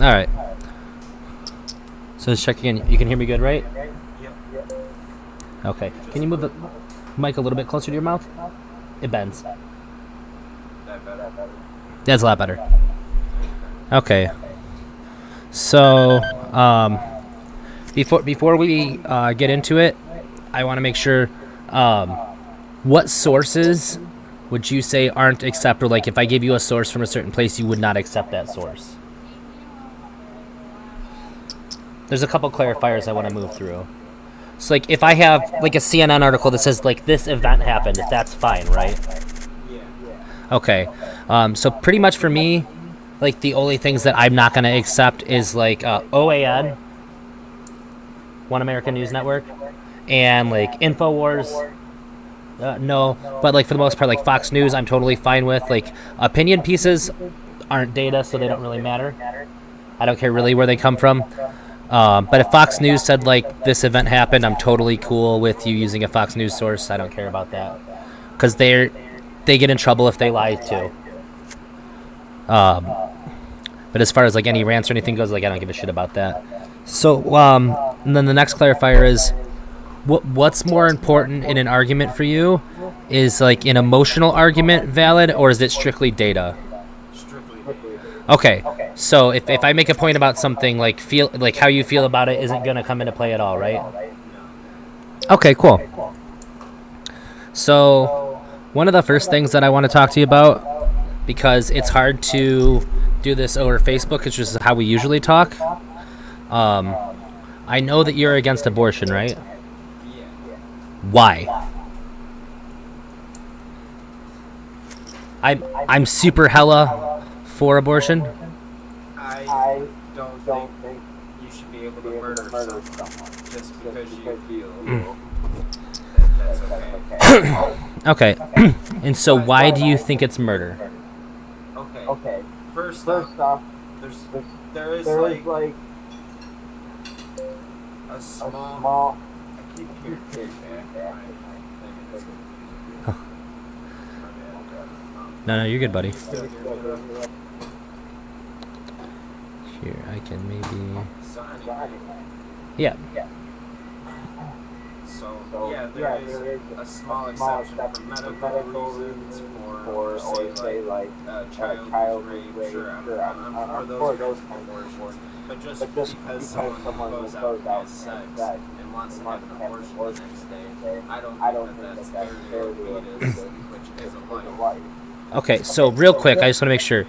All right. So just checking in. You can hear me good, right? Yep. Okay. Can you move the mic a little bit closer to your mouth? It bends. That better? That's a lot better. Okay. So, before we get into it, I want to make sure, what sources would you say aren't acceptable? Like, if I give you a source from a certain place, you would not accept that source. There's a couple clarifiers I want to move through. So, like, if I have, like, a CNN article that says, like, this event happened, that's fine, right? Yeah. Okay. So pretty much for me, like, the only things that I'm not going to accept is, like, OAN, One American News Network, and, like, InfoWars. No, but, like, for the most part, like, Fox News, I'm totally fine with. Like, opinion pieces aren't data, so they don't really matter. I don't care really where they come from. But if Fox News said, like, this event happened, I'm totally cool with you using a Fox News source. I don't care about that. Because they get in trouble if they lie, too. But as far as, like, any rants or anything goes, like, I don't give a shit about that. So, and then the next clarifier is, what's more important in an argument for you? Is, like, an emotional argument valid, or is it strictly data? Strictly data. Okay, so if I make a point about something, like, how you feel about it isn't going to come into play at all, right? Okay, cool. So, one of the first things that I want to talk to you about, because it's hard to do this over Facebook, which is how we usually talk. I know that you're against abortion, right? Yeah. Why? I'm super hella for abortion. I don't think you should be able to murder someone just because you feel that's okay. Okay. And so why do you think it's murder? Okay. First off, there is like a small. I keep hearing feedback. No, you're good, buddy. Here, I can maybe... Yeah. So, there is a small exception for medical reasons, for say, like, child rape. Sure, I'm for those kind of abortions. But just because someone goes out and has sex and wants to have an abortion the next day, I don't think that's fair to a fetus, which is a life. Okay, so real quick, I just want to make sure.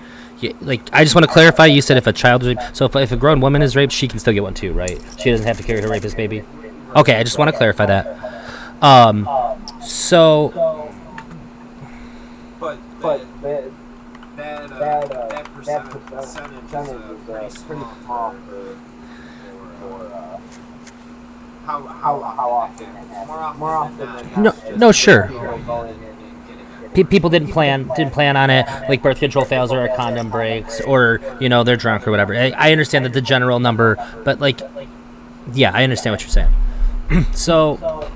I just want to clarify, you said if a child is raped, so if a grown woman is raped, she can still get one too, right? She doesn't have to carry her rapist baby? Okay, I just want to clarify that. So... But that percentage is pretty small for how often it happens. More often than not. No, sure. People didn't plan on it, like birth control fails or a condom breaks or, they're drunk or whatever. I understand that the general number, but, like, yeah, I understand what you're saying. So,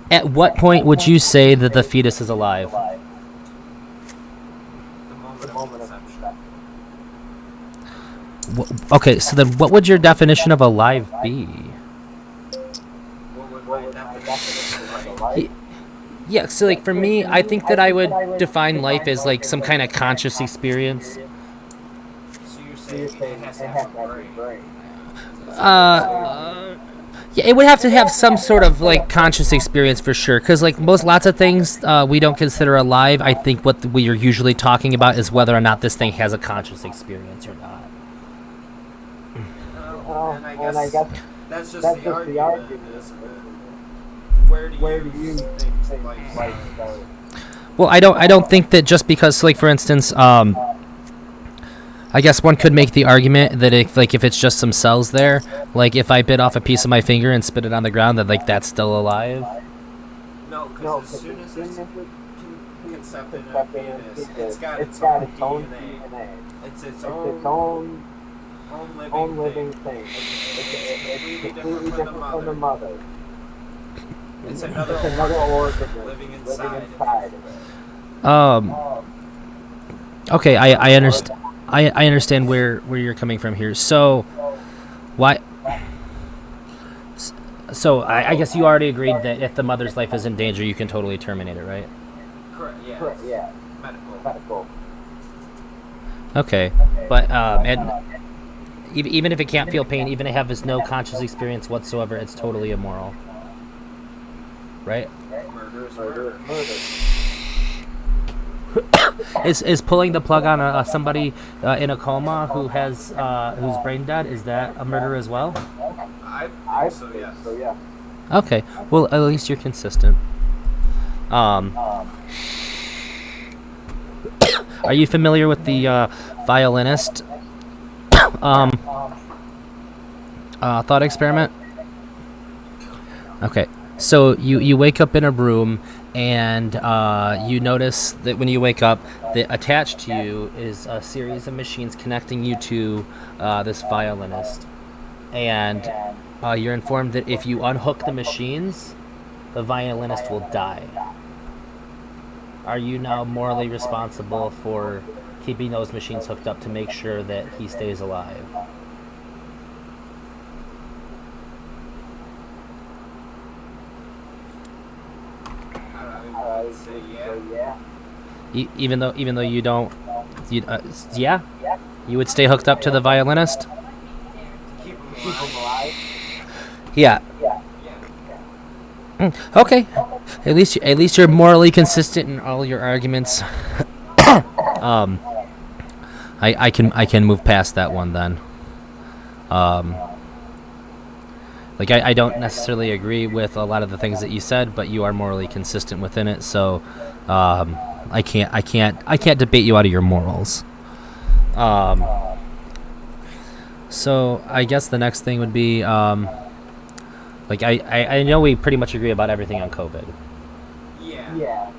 at what point would you say that the fetus is alive? The moment of conception. Okay, so then what would your definition of alive be? What would my definition of life? Yeah, so, like, for me, I think that I would define life as, like, some kind of conscious experience. So you're saying it has to have a brain? Yeah, it would have to have some sort of, like, conscious experience for sure. Because, like, lots of things we don't consider alive. I think what we are usually talking about is whether or not this thing has a conscious experience or not. And I guess that's just the argument, isn't it? Where do you think life goes? Well, I don't think that just because, like, for instance, I guess one could make the argument that if it's just some cells there, like if I bit off a piece of my finger and spit it on the ground, that, like, that's still alive. No, because as soon as it's concepted in a fetus, it's got its own DNA. It's its own living thing. It's completely different from the mother. It's another organ living inside of it. Okay, I understand. I understand where you're coming from here. So why? So I guess you already agreed that if the mother's life is in danger, you can totally terminate it, right? Correct. Yeah. Medical. Okay, but and even if it can't feel pain, even if it has no conscious experience whatsoever, it's totally immoral, right? Murder is murder. Is pulling the plug on somebody in a coma who has who's brain dead, is that a murder as well? I think so. Yes. Okay, well at least you're consistent. Are you familiar with the violinist thought experiment? Okay, so you wake up in a room and you notice that when you wake up, that attached to you is a series of machines connecting you to this violinist, and you're informed that if you unhook the machines, the violinist will die. Are you now morally responsible for keeping those machines hooked up to make sure that he stays alive? I would say yeah. Even though you don't, yeah, you would stay hooked up to the violinist. Keep him alive. Yeah. Okay. At least you're morally consistent in all your arguments. I can move past that one then. Like I don't necessarily agree with a lot of the things that you said, but you are morally consistent within it. So, I can't debate you out of your morals. So I guess the next thing would be, like I know we pretty much agree about everything on COVID. Yeah.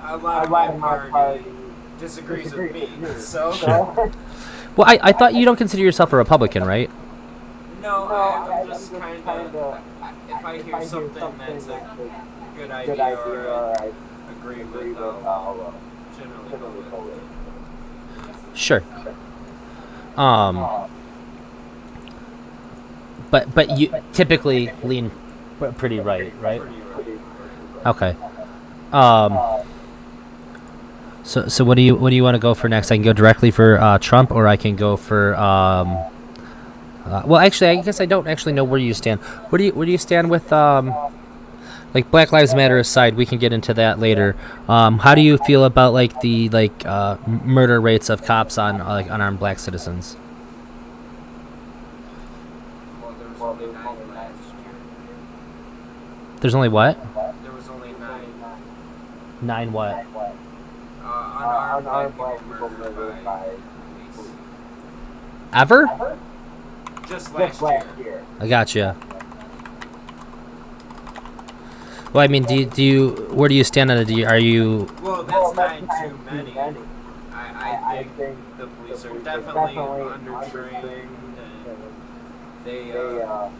A lot of my party disagrees with me. So. Well, I thought you don't consider yourself a Republican, right? No, I'm just kind of. If I hear something that's a good idea or I agree with, I'll generally go with it. Sure. But you typically lean pretty right? Pretty right. Okay. So what do you want to go for next? I can go directly for Trump, or I can go for well, actually, I guess I don't actually know where you stand. Where do you stand with like Black Lives Matter aside? We can get into that later. How do you feel about like the murder rates of cops on unarmed black citizens? Well, there was only 9 last year. There's only what? There was only 9. 9 what? Unarmed black people murdered by police. Ever? Just last year. I gotcha. Well, I mean, do you where do you stand on it? Are you? Well, that's 9 too many. I think the police are definitely undertrained, and they are.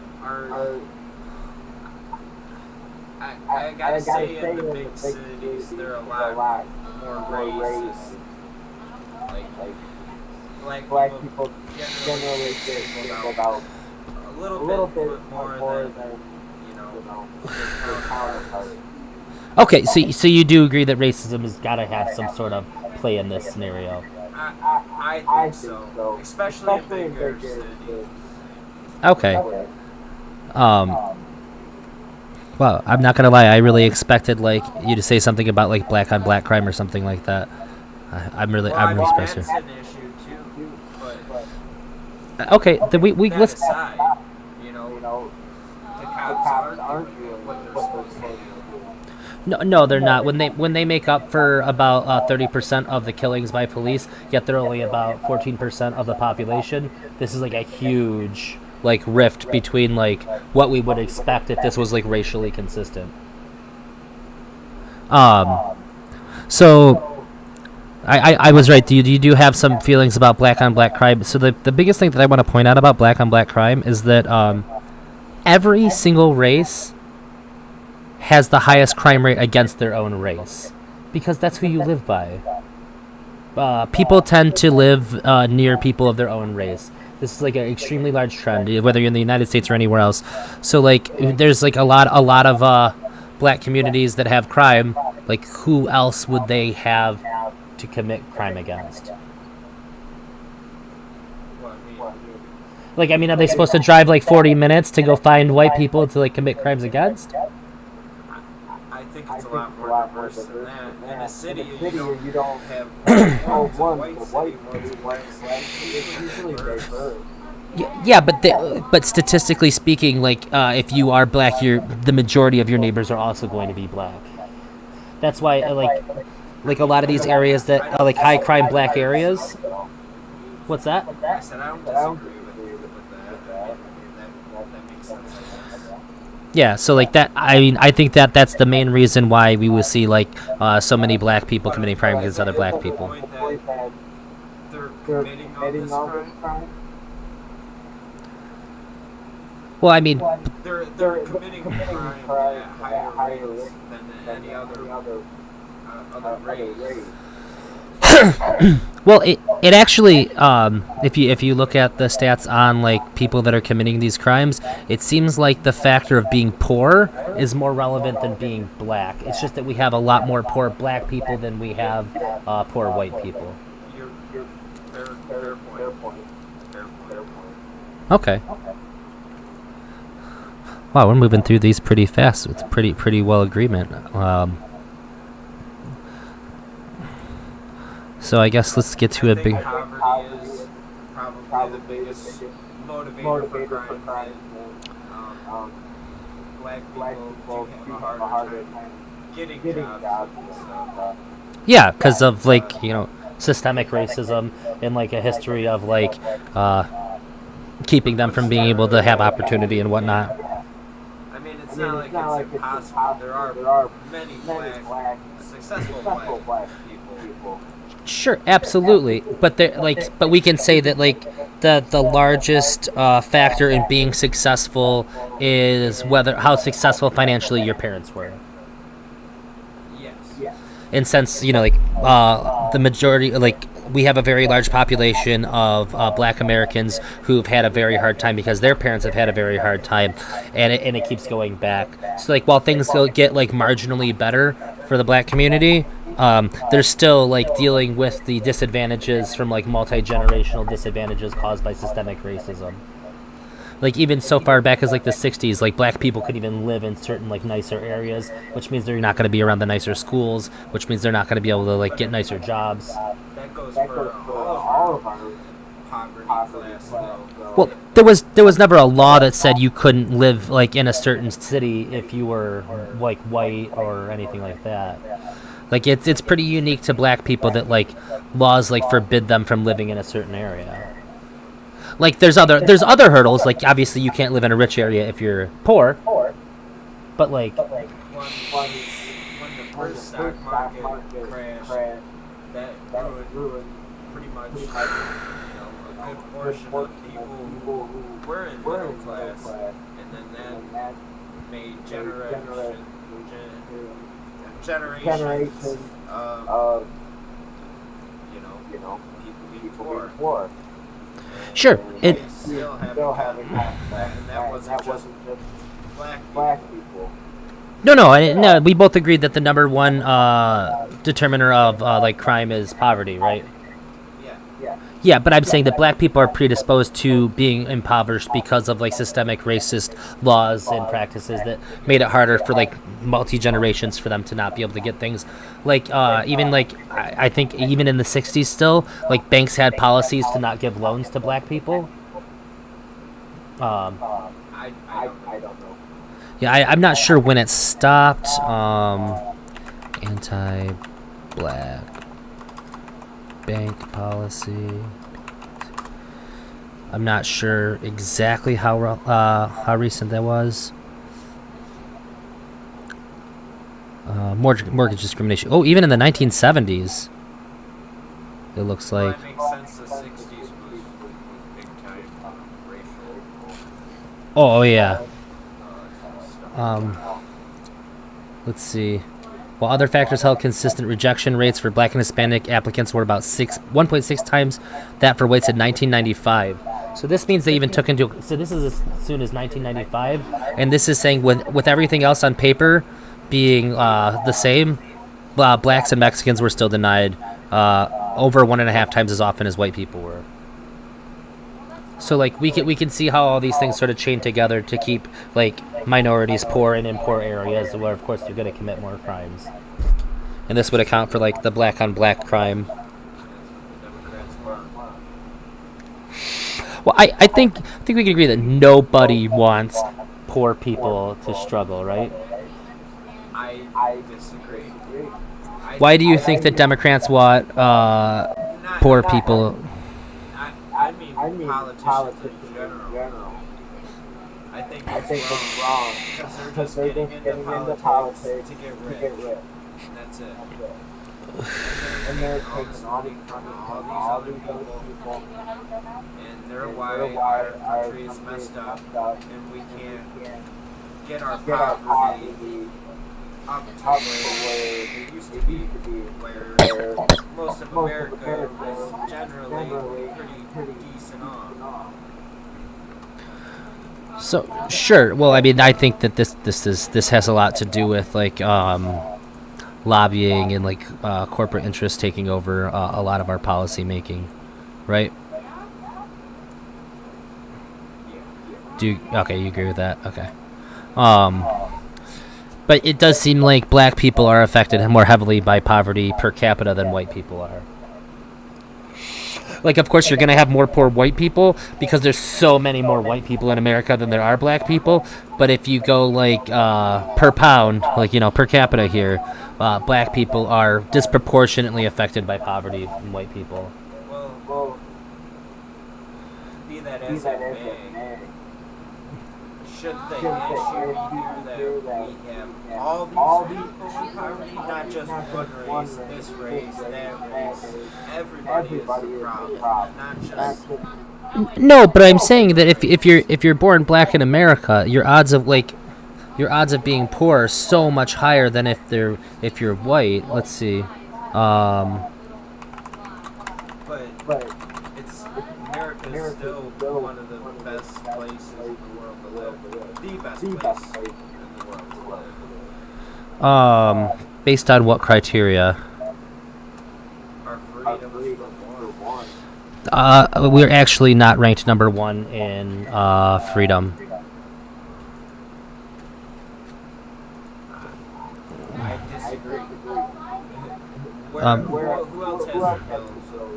I gotta say, in the big cities, they're a lot more racist. Like black people generally think about a little bit more than their counterparts. Okay, so you do agree that racism has got to have some sort of play in this scenario? I think so, especially in bigger cities. Okay. Well, I'm not gonna lie. I really expected like you to say something about like black on black crime or something like that. I'm really surprised. That's an issue too. But okay, then we let's. Aside, the cops aren't doing what they're supposed to do. No, they're not. When they make up for about 30% of the killings by police, yet they're only about 14% of the population. This is like a huge like rift between like what we would expect if this was like racially consistent. So I was right. You do have some feelings about black on black crime. So the biggest thing that I want to point out about black on black crime is that every single race has the highest crime rate against their own race, because that's who you live by. people tend to live near people of their own race. This is like an extremely large trend, whether you're in the United States or anywhere else. So like, there's like a lot of black communities that have crime. Like, who else would they have to commit crime against? Well, Like, I mean, are they supposed to drive like 40 minutes to go find white people to like commit crimes against? I think it's a lot more diverse than that. In a city, you don't have one's a white city, one's a black city. It's usually diverse. Yeah, but statistically speaking, like if you are black, the majority of your neighbors are also going to be black. That's why like a lot of these areas that are like high crime black areas. What's that? I said I don't disagree with that. That makes sense, I guess. Yeah, so like that. I mean, I think that's the main reason why we would see like so many black people committing crime against other black people. That they're committing all this crime. Well, I mean, They're committing crime at higher rates than any other race. well, it actually, if you look at the stats on like people that are committing these crimes, it seems like the factor of being poor is more relevant than being black. It's just that we have a lot more poor black people than we have poor white people. You're fair point. Okay. Wow, we're moving through these pretty fast. It's pretty well agreement. So I guess let's get to a big. Poverty is probably the biggest motivator for crime. Black people do have a harder time getting jobs and stuff. Yeah, because of like systemic racism and like a history of like keeping them from being able to have opportunity and whatnot. I mean, it's not like it's impossible. There are many successful black people. Sure, absolutely, but but we can say that like the largest factor in being successful is how successful financially your parents were. Yes. And since the majority, like we have a very large population of black Americans who've had a very hard time because their parents have had a very hard time, and it keeps going back. So like while things get like marginally better for the black community, they're still like dealing with the disadvantages from like multi-generational disadvantages caused by systemic racism. Like even so far back as like the 60s, like black people could even live in certain like nicer areas, which means they're not going to be around the nicer schools, which means they're not going to be able to like get nicer jobs. That goes for all of our poverty class, though. Well, there was never a law that said you couldn't live like in a certain city if you were like white or anything like that. Like it's pretty unique to black people that like laws like forbid them from living in a certain area. Like there's other hurdles, like obviously you can't live in a rich area if you're poor. But like when the first stock market crashed, that ruined pretty much a good portion of people who were in middle class, and then that made generations of people be poor. sure, it Still having that, and that wasn't just black people. no, we both agreed that the number one determiner of like crime is poverty, right? Yeah, but I'm saying that black people are predisposed to being impoverished because of like systemic racist laws and practices that made it harder for like multi-generations for them to not be able to get things. Like even like I think even in the 60s still, like banks had policies to not give loans to black people. I don't know. Yeah, I'm not sure when it stopped. Anti-black bank policy. I'm not sure exactly how recent that was. Mortgage discrimination. Oh, even in the 1970s, it looks like. That makes sense. The 60s was big time racial. Oh yeah. Let's see. while other factors held consistent. Rejection rates for black and Hispanic applicants were about 1.6 times that for whites in 1995. So this means they even took into, so this is as soon as 1995, and this is saying with everything else on paper being the same, blacks and Mexicans were still denied over 1.5 times as often as white people were. So like we can see how all these things sort of chain together to keep like minorities poor and in poor areas where of course they're going to commit more crimes. And this would account for like the black on black crime. Well, I think we can agree that nobody wants poor people to struggle, right? I disagree. Why do you think that Democrats want poor people? I mean politicians in general. I think it's wrong because they're just getting into politics to get rich. That's it. And they're taking all these from all these other people, and they're why our country is messed up, and we can't get our poverty up to where it used to be, where most of America was generally pretty decent on. So sure. Well, I mean, I think that this has a lot to do with like lobbying and like corporate interests taking over a lot of our policy making, right? You agree with that? Okay. But it does seem like black people are affected more heavily by poverty per capita than white people are. Like, of course, you're going to have more poor white people because there's so many more white people in America than there are black people. But if you go, like, per pound, like, per capita here, black people are disproportionately affected by poverty than white people. Well, be that as it may, should the issue be here that we have all these people in poverty, not just one race, this race, that race, everybody is a problem, not just... No, but I'm saying that if you're born black in America, your odds of being poor are so much higher than if you're white. Let's see. But it's America's still one of the best places in the world to live. The best place in the world to live. Based on what criteria? Our freedom is for one. We're actually not ranked number 1 in freedom. I disagree. Who else has a bill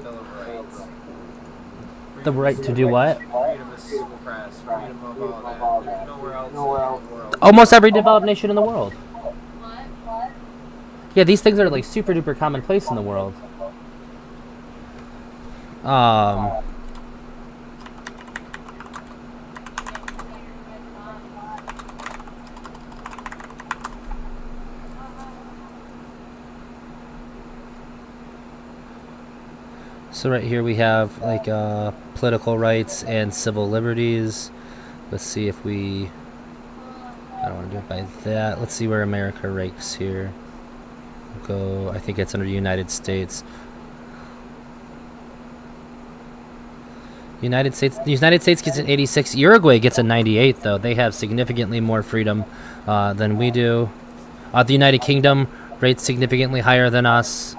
of rights? The right to do what? Freedom of press, freedom of all that. There's nowhere else in the world. Almost every developed nation in the world. Yeah, these things are like super duper commonplace in the world. So right here we have like political rights and civil liberties. Let's see if we... I don't want to do it by that. Let's see where America ranks here. Go. I think it's under the United States. The United States gets an 86. Uruguay gets a 98, though. They have significantly more freedom than we do. The United Kingdom rates significantly higher than us.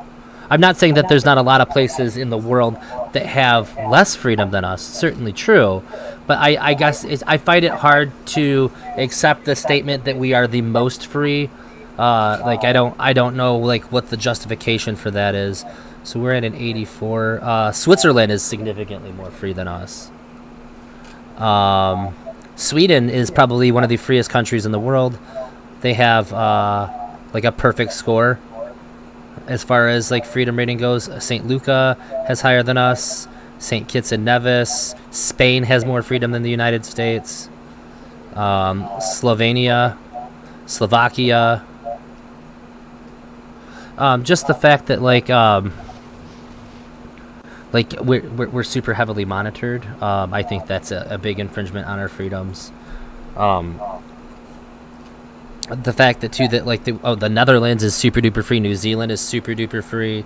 I'm not saying that there's not a lot of places in the world that have less freedom than us. Certainly true. But I guess I find it hard to accept the statement that we are the most free. Like I don't know like what the justification for that is. So we're at an 84. Switzerland is significantly more free than us. Sweden is probably one of the freest countries in the world. They have like a perfect score as far as like freedom rating goes. St. Lucia has higher than us. St. Kitts and Nevis. Spain has more freedom than the United States. Slovenia, Slovakia. Just the fact that like we're super heavily monitored. I think that's a big infringement on our freedoms. the fact that too that like the Netherlands is super duper free, New Zealand is super duper free.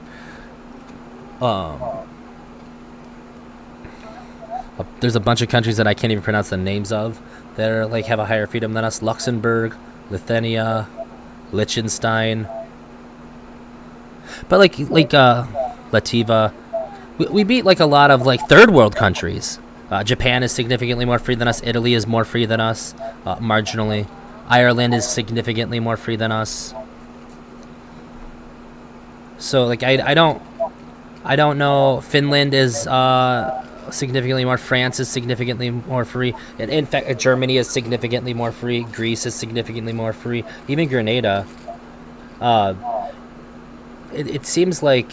There's a bunch of countries that I can't even pronounce the names of that are like have a higher freedom than us. Luxembourg, Lithuania, Liechtenstein. But like Lativa, we beat like a lot of like third world countries. Japan is significantly more free than us. Italy is more free than us, marginally. Ireland is significantly more free than us. So like I don't know. Finland is significantly more. France is significantly more free. And in fact, Germany is significantly more free. Greece is significantly more free. Even Grenada. It seems like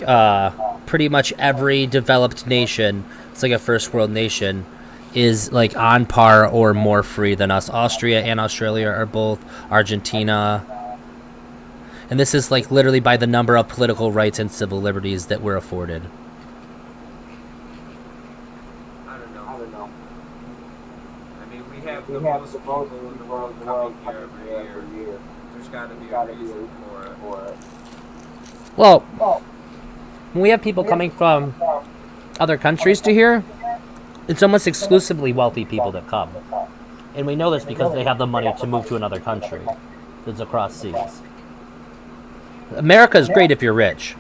pretty much every developed nation, it's like a first world nation, is like on par or more free than us. Austria and Australia are both. Argentina. And this is like literally by the number of political rights and civil liberties that we're afforded. I don't know. I mean, we have the most people in the world coming here every year. There's got to be a reason for it. Well, when we have people coming from other countries to here, it's almost exclusively wealthy people that come. And we know this because they have the money to move to another country that's across seas. America is great if you're rich.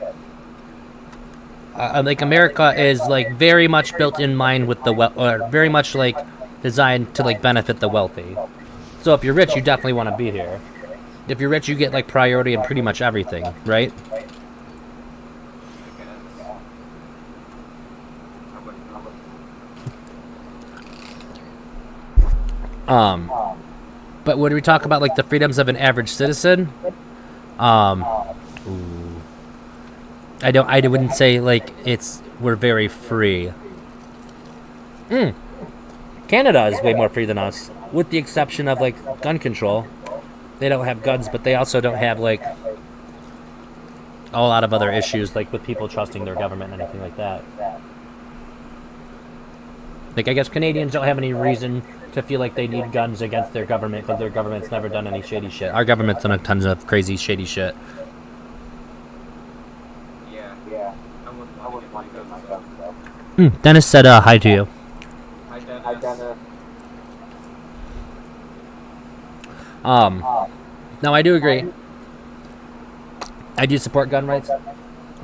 Like America is like very much built in mind with the or very much like designed to like benefit the wealthy. So if you're rich, you definitely want to be here. If you're rich, you get like priority in pretty much everything, right? But when we talk about like the freedoms of an average citizen, I wouldn't say like we're very free. Canada is way more free than us, with the exception of like gun control. They don't have guns, but they also don't have like a lot of other issues, like with people trusting their government and anything like that. Like I guess Canadians don't have any reason to feel like they need guns against their government because their government's never done any shady shit. Our government's done a tons of crazy shady shit. Yeah. I wouldn't want to get my guns though. Dennis said hi to you. Hi, Dennis. Now I do agree. I do support gun rights,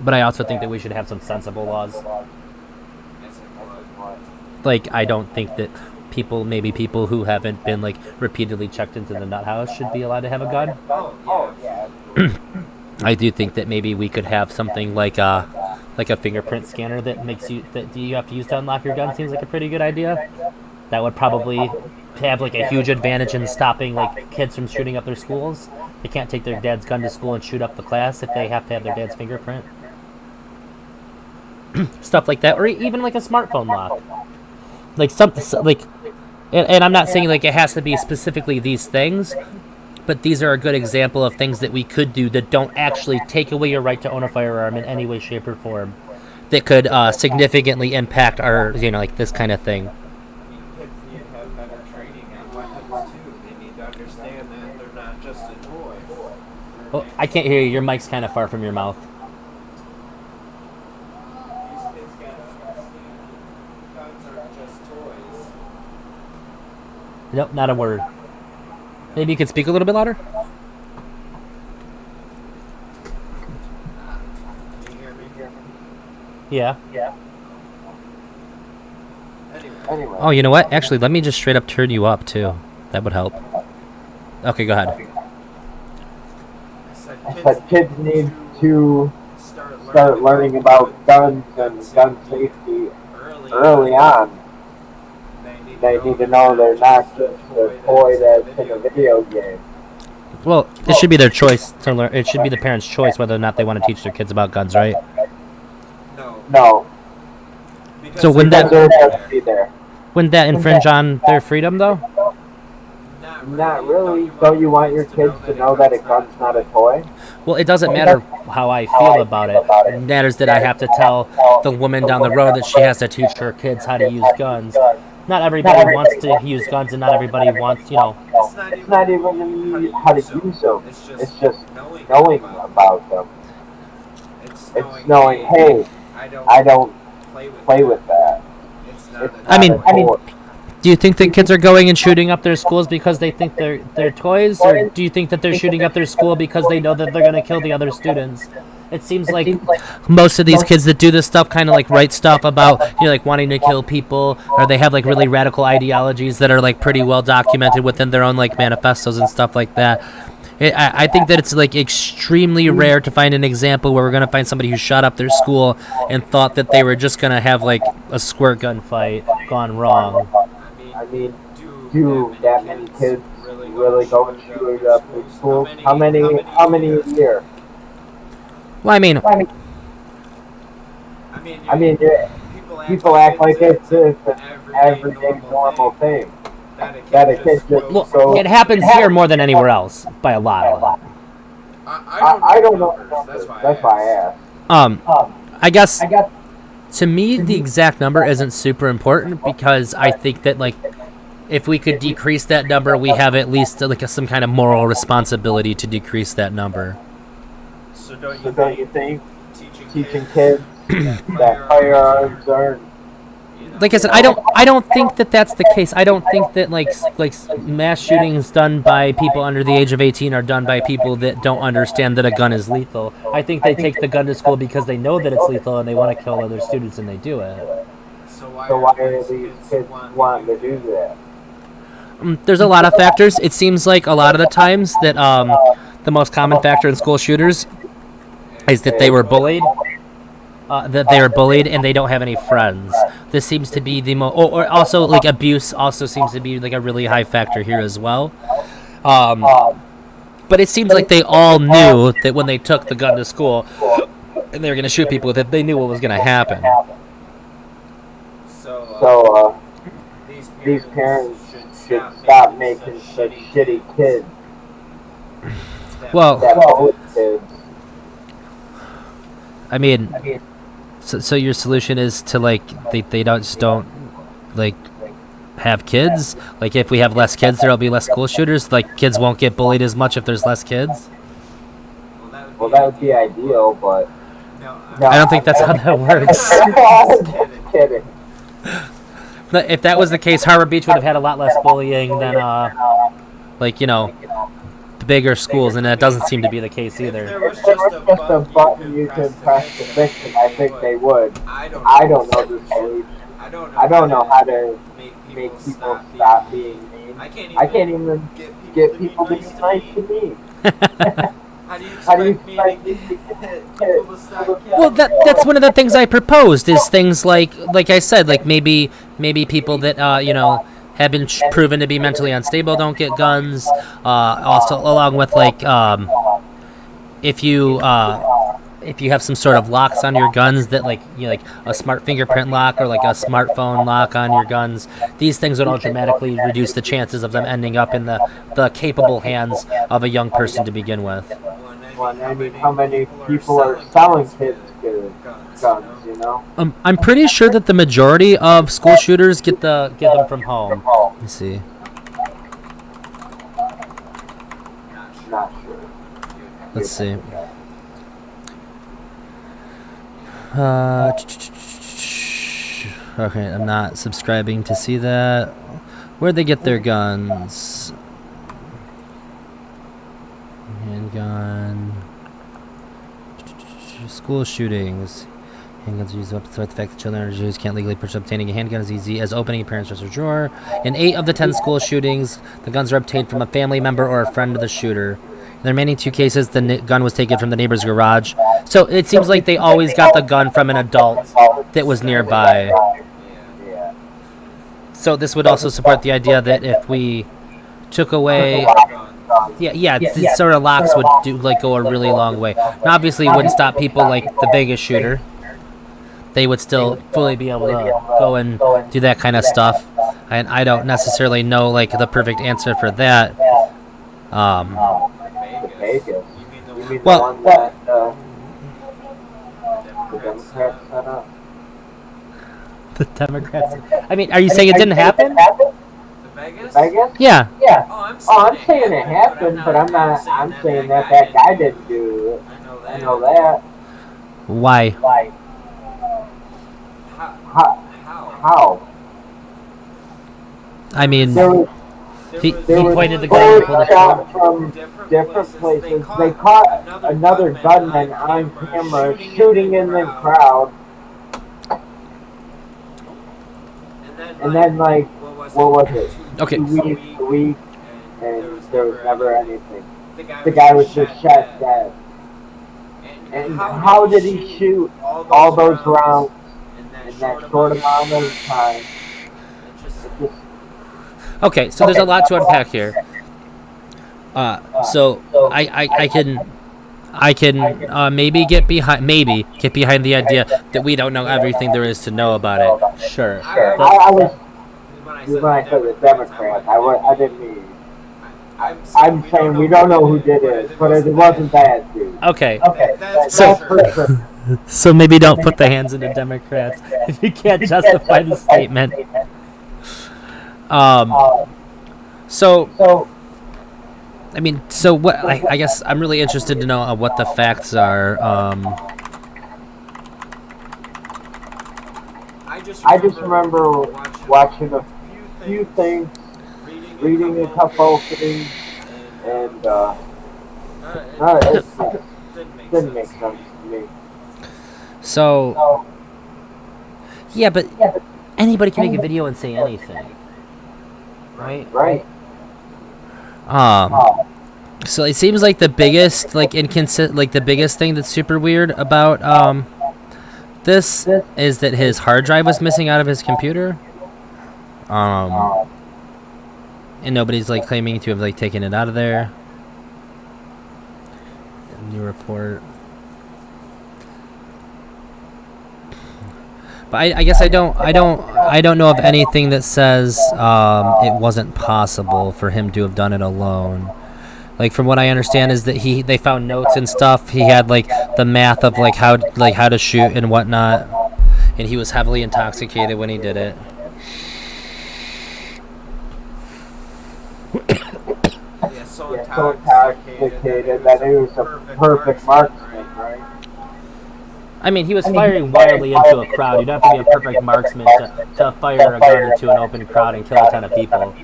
but I also think that we should have some sensible laws. Like, I don't think that people who haven't been like repeatedly checked into the nut house should be allowed to have a gun. I do think that maybe we could have something like a fingerprint scanner that you have to use to unlock your gun. Seems like a pretty good idea. That would probably have like a huge advantage in stopping like kids from shooting up their schools. They can't take their dad's gun to school and shoot up the class if they have to have their dad's fingerprint. Stuff like that, or even like a smartphone lock. Like and I'm not saying like it has to be specifically these things, but these are a good example of things that we could do that don't actually take away your right to own a firearm in any way, shape, or form. That could significantly impact our, like this kind of thing. Kids need to have better training on weapons too. They need to understand that they're not just a toy. Oh, I can't hear you. Your mic's kind of far from your mouth. These kids gotta understand guns aren't just toys. Nope, not a word. Maybe you could speak a little bit louder? Can you hear me? Yeah. Anyway. Oh, you know what? Actually, let me just straight up turn you up, too. That would help. Okay, go ahead. I said Kids need to start learning about guns and gun safety early on. They need to know they're not just a toy that's in a video game. Well, it should be their choice to learn. It should be the parents' choice whether or not they want to teach their kids about guns, right? No. So wouldn't that infringe on their freedom, though? Not really. Don't you want your kids to know that a gun's not a toy? Well, it doesn't matter how I feel about it. It matters that I have to tell the woman down the road that she has to teach her kids how to use guns. Not everybody wants to use guns, and not everybody wants, it's not even how to use them. It's just knowing about them. It's knowing, hey, I don't play with that. It's I mean, not a sport. do you think that kids are going and shooting up their schools because they think they're toys, or do you think that they're shooting up their school because they know that they're going to kill the other students? It seems like most of these kids that do this stuff kind of like write stuff about, you know, like wanting to kill people, or they have like really radical ideologies that are like pretty well documented within their own like manifestos and stuff like that. I think that it's like extremely rare to find an example where we're going to find somebody who shot up their school and thought that they were just going to have like a squirt gun fight gone wrong. I mean, do that many kids really go and shoot up their schools? How many a year? Well, I mean, people act like it's an everyday normal thing. That a kid just well, it happens here more than anywhere else by a lot. I don't know the numbers. That's why I asked. I guess to me the exact number isn't super important, because I think that like if we could decrease that number, we have at least like some kind of moral responsibility to decrease that number. So don't you think teaching kids that firearms are, like I said, I don't think that that's the case. I don't think that like mass shootings done by people under the age of 18 are done by people that don't understand that a gun is lethal. I think they take the gun to school because they know that it's lethal and they want to kill other students, and they do it. so why are these kids wanting to do that? There's a lot of factors. It seems like a lot of the times that the most common factor in school shooters is that they were bullied. And they don't have any friends. This seems to be the most, or also like abuse also seems to be like a really high factor here as well. But it seems like they all knew that when they took the gun to school and they were going to shoot people with it, they knew what was going to happen. So these parents should stop making such shitty kids. Well, That bully kids. I mean, so your solution is to like they don't like have kids. Like if we have less kids, there'll be less school shooters. Like kids won't get bullied as much if there's less kids. Well, that would be ideal, but no, I don't think that's how that works. Just kidding. If that was the case, Harbor Beach would have had a lot less bullying than like, you know, the bigger schools, and that doesn't seem to be the case either. If there was Just a button you can press to fix it, I think they would. I don't know this age. I don't know how to make people stop being mean. I can't even get people to be nice to me. How do you expect me to get people to stop killing? Well, that's one of the things I proposed, is things like I said, like maybe people that you know, have been proven to be mentally unstable don't get guns. Also, along with like if you have some sort of locks on your guns that like, you know, like a smart fingerprint lock or like a smartphone lock on your guns, these things would all dramatically reduce the chances of them ending up in the capable hands of a young person to begin with. Well, I mean, how many people are selling kids guns, you know? I'm pretty sure that the majority of school shooters get them from home. Let me see. Not sure. Let's see. Okay, I'm not subscribing to see that. Where'd they get their guns? Handgun. School shootings. Handguns are used up despite the fact that children or Jews can't legally purchase. Obtaining a handgun as easy as opening a parent's dresser drawer. In 8 of the 10 school shootings, the guns are obtained from a family member or a friend of the shooter. In the remaining 2 cases, the gun was taken from the neighbor's garage. So it seems like they always got the gun from an adult that was nearby. So this would also support the idea that if we took away... these sort of locks would go a really long way. Now, obviously, it wouldn't stop people like the Vegas shooter. They would still fully be able to go and do that kind of stuff. And I don't necessarily know like the perfect answer for that. Vegas. You mean Well, the one that the Democrats set up? The Democrats. I mean, are you saying it didn't happen? Vegas? Yeah. Yeah. Oh, I'm saying it happened, but I'm not. I'm saying that guy didn't do it. I know that. Why? Like, how? I mean, There was he there was pointed the gun and pulled the trigger. shot from different places. They caught another gunman on camera shooting in the crowd, and then like, what was it? Okay. 2 weeks, a week, and there was never anything. The guy was just shot dead. And how did he shoot all those rounds in that short amount of time? Okay, so there's a lot to unpack here. So I can maybe get behind the idea that we don't know everything there is to know about it. Sure. I was when I said the Democrats, I didn't mean. I'm saying we don't know who did it, but it wasn't that dude. Okay. So So maybe don't put the hands in the Democrats if you can't justify the statement. So I mean, so what? I guess I'm really interested to know what the facts are. I just remember watching a few things, reading a couple things, and it didn't make sense to me. So yeah, but anybody can make a video and say anything, right? Right. So it seems like the biggest the biggest thing that's super weird about this is that his hard drive was missing out of his computer. And nobody's like claiming to have like taken it out of there. New report. But I guess I don't know of anything that says it wasn't possible for him to have done it alone. Like from what I understand is that they found notes and stuff. He had like the math of like how to shoot and whatnot, and he was heavily intoxicated when he did it. So intoxicated that he was a perfect marksman, right? I mean, he was firing wildly into a crowd. You'd have to be a perfect marksman to fire a gun into an open crowd and kill a ton of people.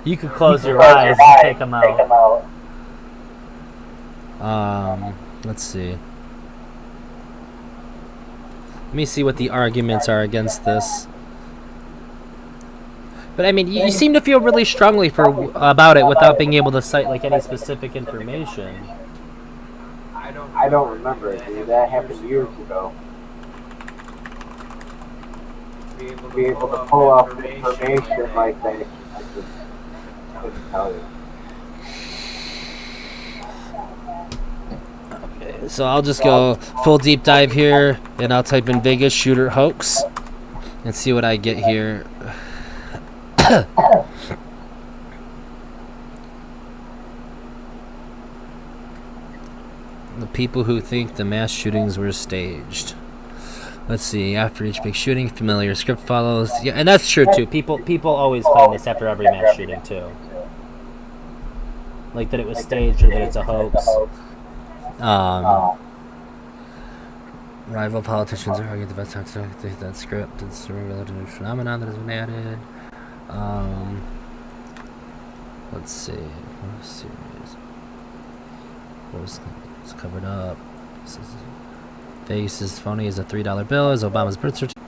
You could close your eyes and take them out. Let's see. Let me see what the arguments are against this. But I mean, you seem to feel really strongly about it without being able to cite like any specific information. I don't remember it, dude. That happened years ago. Be able to pull up information like that, I just couldn't tell you. Okay, so I'll just go full deep dive here, and I'll type in Vegas shooter hoax and see what I get here. The people who think the mass shootings were staged. Let's see. After each big shooting, familiar script follows. Yeah, and that's true too. People always claim this after every mass shooting too. Like that it was staged or that it's a hoax. Rival politicians are arguing the best time to think that script is a relative phenomenon that has been added. Let's see. What series? It's covered up. Vegas is phony as a $3 bill as Obama's birth certificate.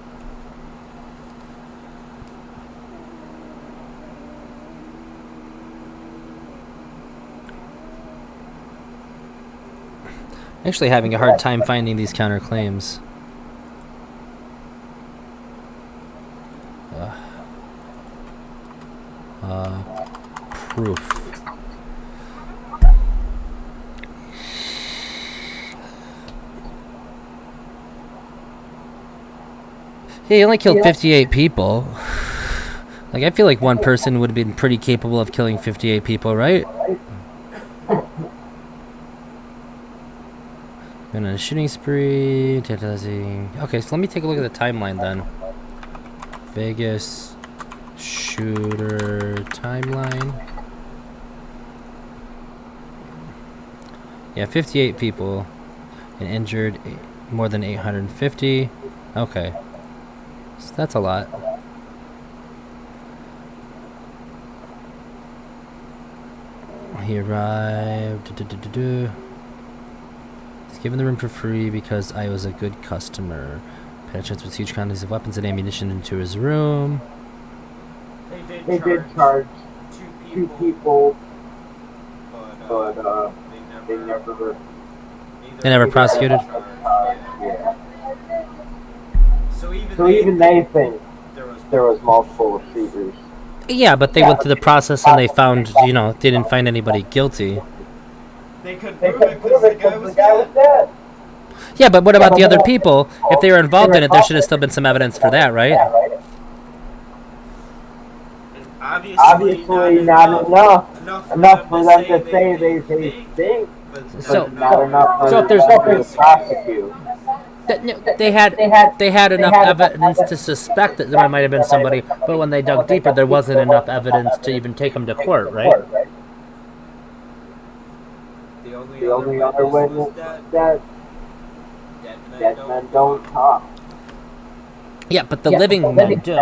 Actually having a hard time finding these counterclaims. Proof. Yeah, he only killed 58 people. Like, I feel like one person would have been pretty capable of killing 58 people, right? Been on a shooting spree. Okay, so let me take a look at the timeline then. Vegas Shooter timeline. Yeah, 58 people and injured more than 850. Okay. So that's a lot. He arrived. He's given the room for free because I was a good customer. Paid a chance with huge quantities of weapons and ammunition into his room. They did charge two people, but They never prosecuted? Yeah. So even they think there was multiple shooters. Yeah, but they went through the process and they found, they didn't find anybody guilty. They couldn't prove it because the guy was dead. Yeah, but what about the other people? If they were involved in it, there should have still been some evidence for that, right? Obviously not enough. Enough for them to say they think, So, not enough for so if them there's to prosecute. they had enough evidence to suspect that there might have been somebody, but when they dug deeper, there wasn't enough evidence to even take them to court, right? The only other witness was that dead men don't talk. Yeah, but the living men do.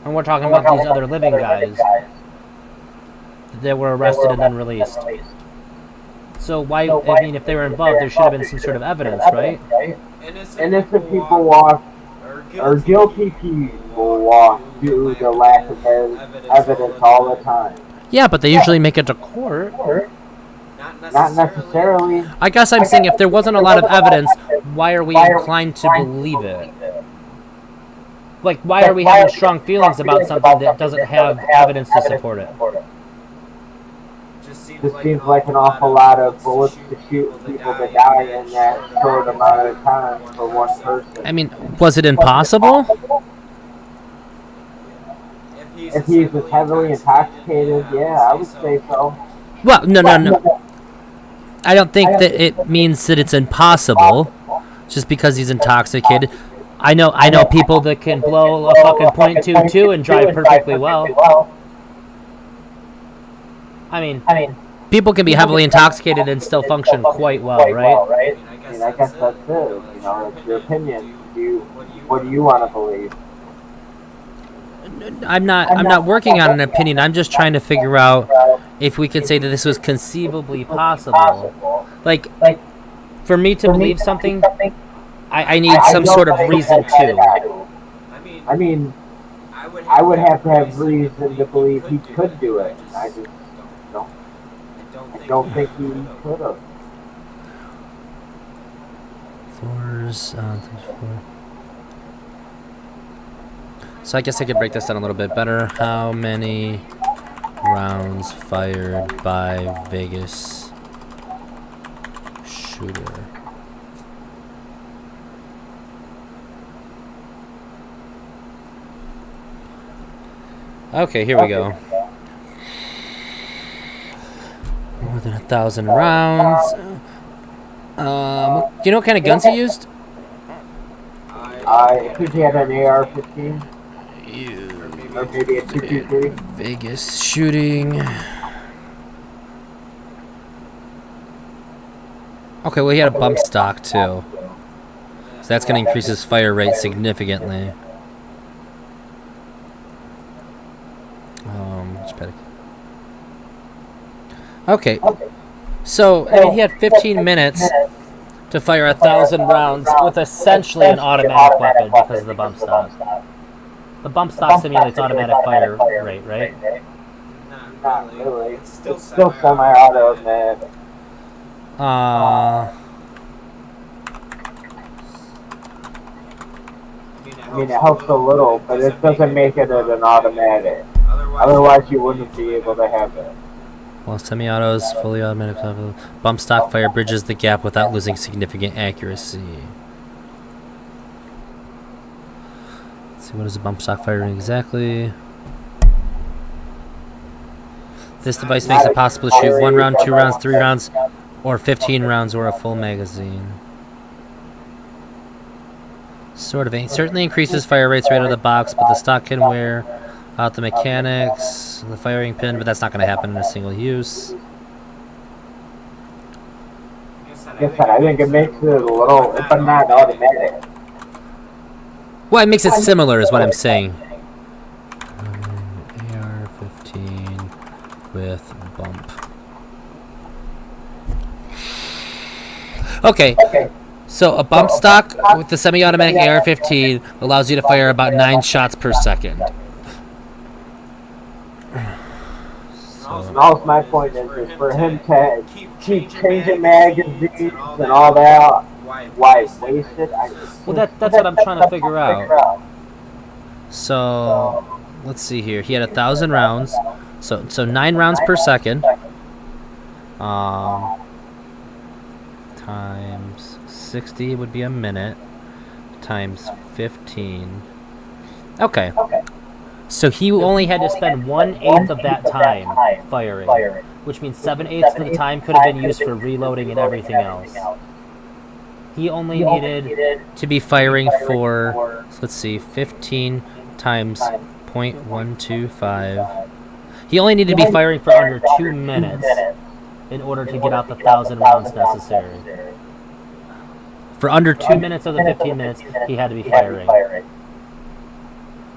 And we're talking about these other living guys that were arrested and then released. So why, if they were involved, there should have been some sort of evidence, right? Innocent people walk, or guilty people walk due to lack of evidence all the time. Yeah, but they usually make it to court. Not necessarily. I guess I'm saying if there wasn't a lot of evidence, why are we inclined to believe it? Like, why are we having strong feelings about something that doesn't have evidence to support it? Just seems like an awful lot of bullets to shoot people to die in that short amount of time for one person. I mean, was it impossible? If he's as heavily intoxicated, yeah, I would say so. Well, no. I don't think that it means that it's impossible just because he's intoxicated. I know people that can blow a fucking .22 and drive perfectly well. I mean, people can be heavily intoxicated and still function quite well, right? I mean, I guess that's it. It's your opinion. What do you want to believe? I'm not working on an opinion. I'm just trying to figure out if we could say that this was conceivably possible. Like, for me to believe something, I need some sort of reason to. I mean, I would have to have reason to believe he could do it. I just don't think he could have. So I guess I could break this down a little bit better. How many rounds fired by Vegas shooter? Okay, here we go. More than 1,000 rounds. Do you know what kind of guns he used? I think he had an AR-15. Or maybe a 223. Vegas shooting. Okay, well he had a bump stock too. So that's going to increase his fire rate significantly. Okay, so he had 15 minutes to fire 1,000 rounds with essentially an automatic weapon because of the bump stock. The bump stock simulates automatic fire rate, right? Not really. It's still semi-automatic. I mean, it helps a little, but it doesn't make it an automatic. Otherwise, you wouldn't be able to have it. Well, semi-autos, fully automatic, bump stock fire bridges the gap without losing significant accuracy. Let's see, what is a bump stock firing exactly? This device makes it possible to shoot 1 round, 2 rounds, 3 rounds, or 15 rounds, or a full magazine. Certainly increases fire rates right out of the box, but the stock can wear Out the mechanics, the firing pin, but that's not going to happen in a single use. I think it makes it a little, but not automatic. Well, it makes it similar, is what I'm saying. AR-15 with bump. Okay, so a bump stock with the semi-automatic AR-15 allows you to fire about 9 shots per second. And also my point is for him to keep changing magazines and all that, why waste it? Well, that's what I'm trying to figure out. So, let's see here. He had 1,000 rounds, so 9 rounds per second. Times 60 would be a minute. Times 15. Okay. So he only had to spend 1/8 of that time firing, which means 7/8 of the time could have been used for reloading and everything else. He only needed to be firing for, so let's see, 15 times 0.125. He only needed to be firing for under 2 minutes in order to get out the 1,000 rounds necessary. For under 2 minutes of the 15 minutes, he had to be firing.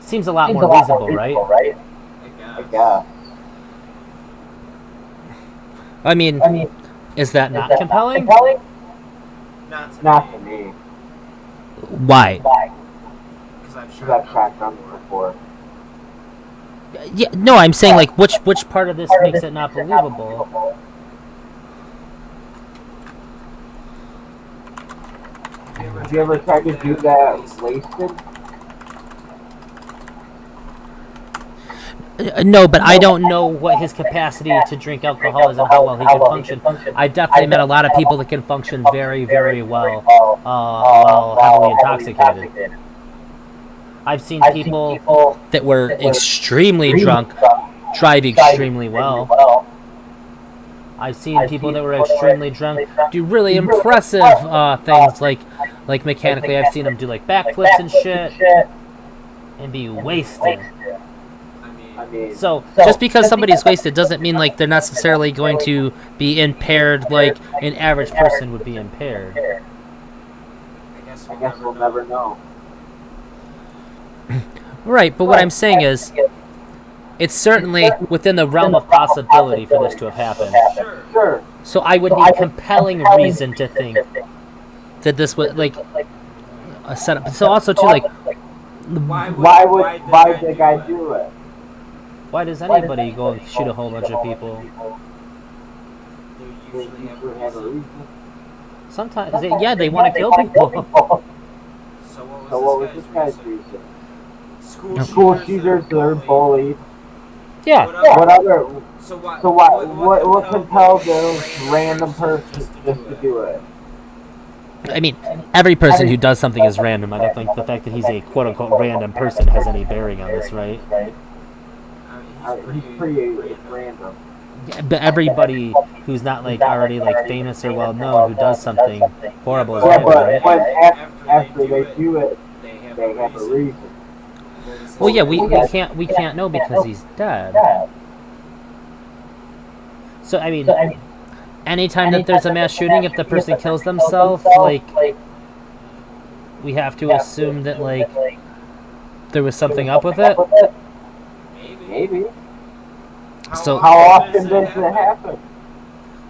Seems a lot more reasonable, right? I guess. I mean, is that not compelling? Not to me. Why? Because I've shot guns before. Yeah, no, I'm saying like which part of this makes it not believable? Have you ever tried to do that wasted? No, but I don't know what his capacity to drink alcohol is and how well he can function. I definitely met a lot of people that can function very, very well while heavily intoxicated. I've seen people that were extremely drunk drive extremely well. I've seen people that were extremely drunk do really impressive things like mechanically. I've seen them do like backflips and shit and be wasted. So just because somebody's wasted doesn't mean like they're necessarily going to be impaired like an average person would be impaired. I guess we'll never know. Right, but what I'm saying is it's certainly within the realm of possibility for this to have happened. Sure. So I would need compelling reason to think that this was like a setup. So also too like Why did the guy do it? why does anybody go and shoot a whole bunch of people? They usually have a reason. Sometimes they want to kill people. So what was this guy's reason? School shooters are bullied. Yeah. What other? So what compelled this random person just to do it? I mean, every person who does something is random. I don't think the fact that he's a quote-unquote random person has any bearing on this, right? He's pretty random. Yeah, but everybody who's not like already like famous or well-known who does something horrible is Yeah, random, right? but after they do it, they have a reason. Well, yeah, we can't know because he's dead. So I mean, anytime that there's a mass shooting, if the person kills themselves, like we have to assume that like there was something up with it. Maybe. So How often does it happen?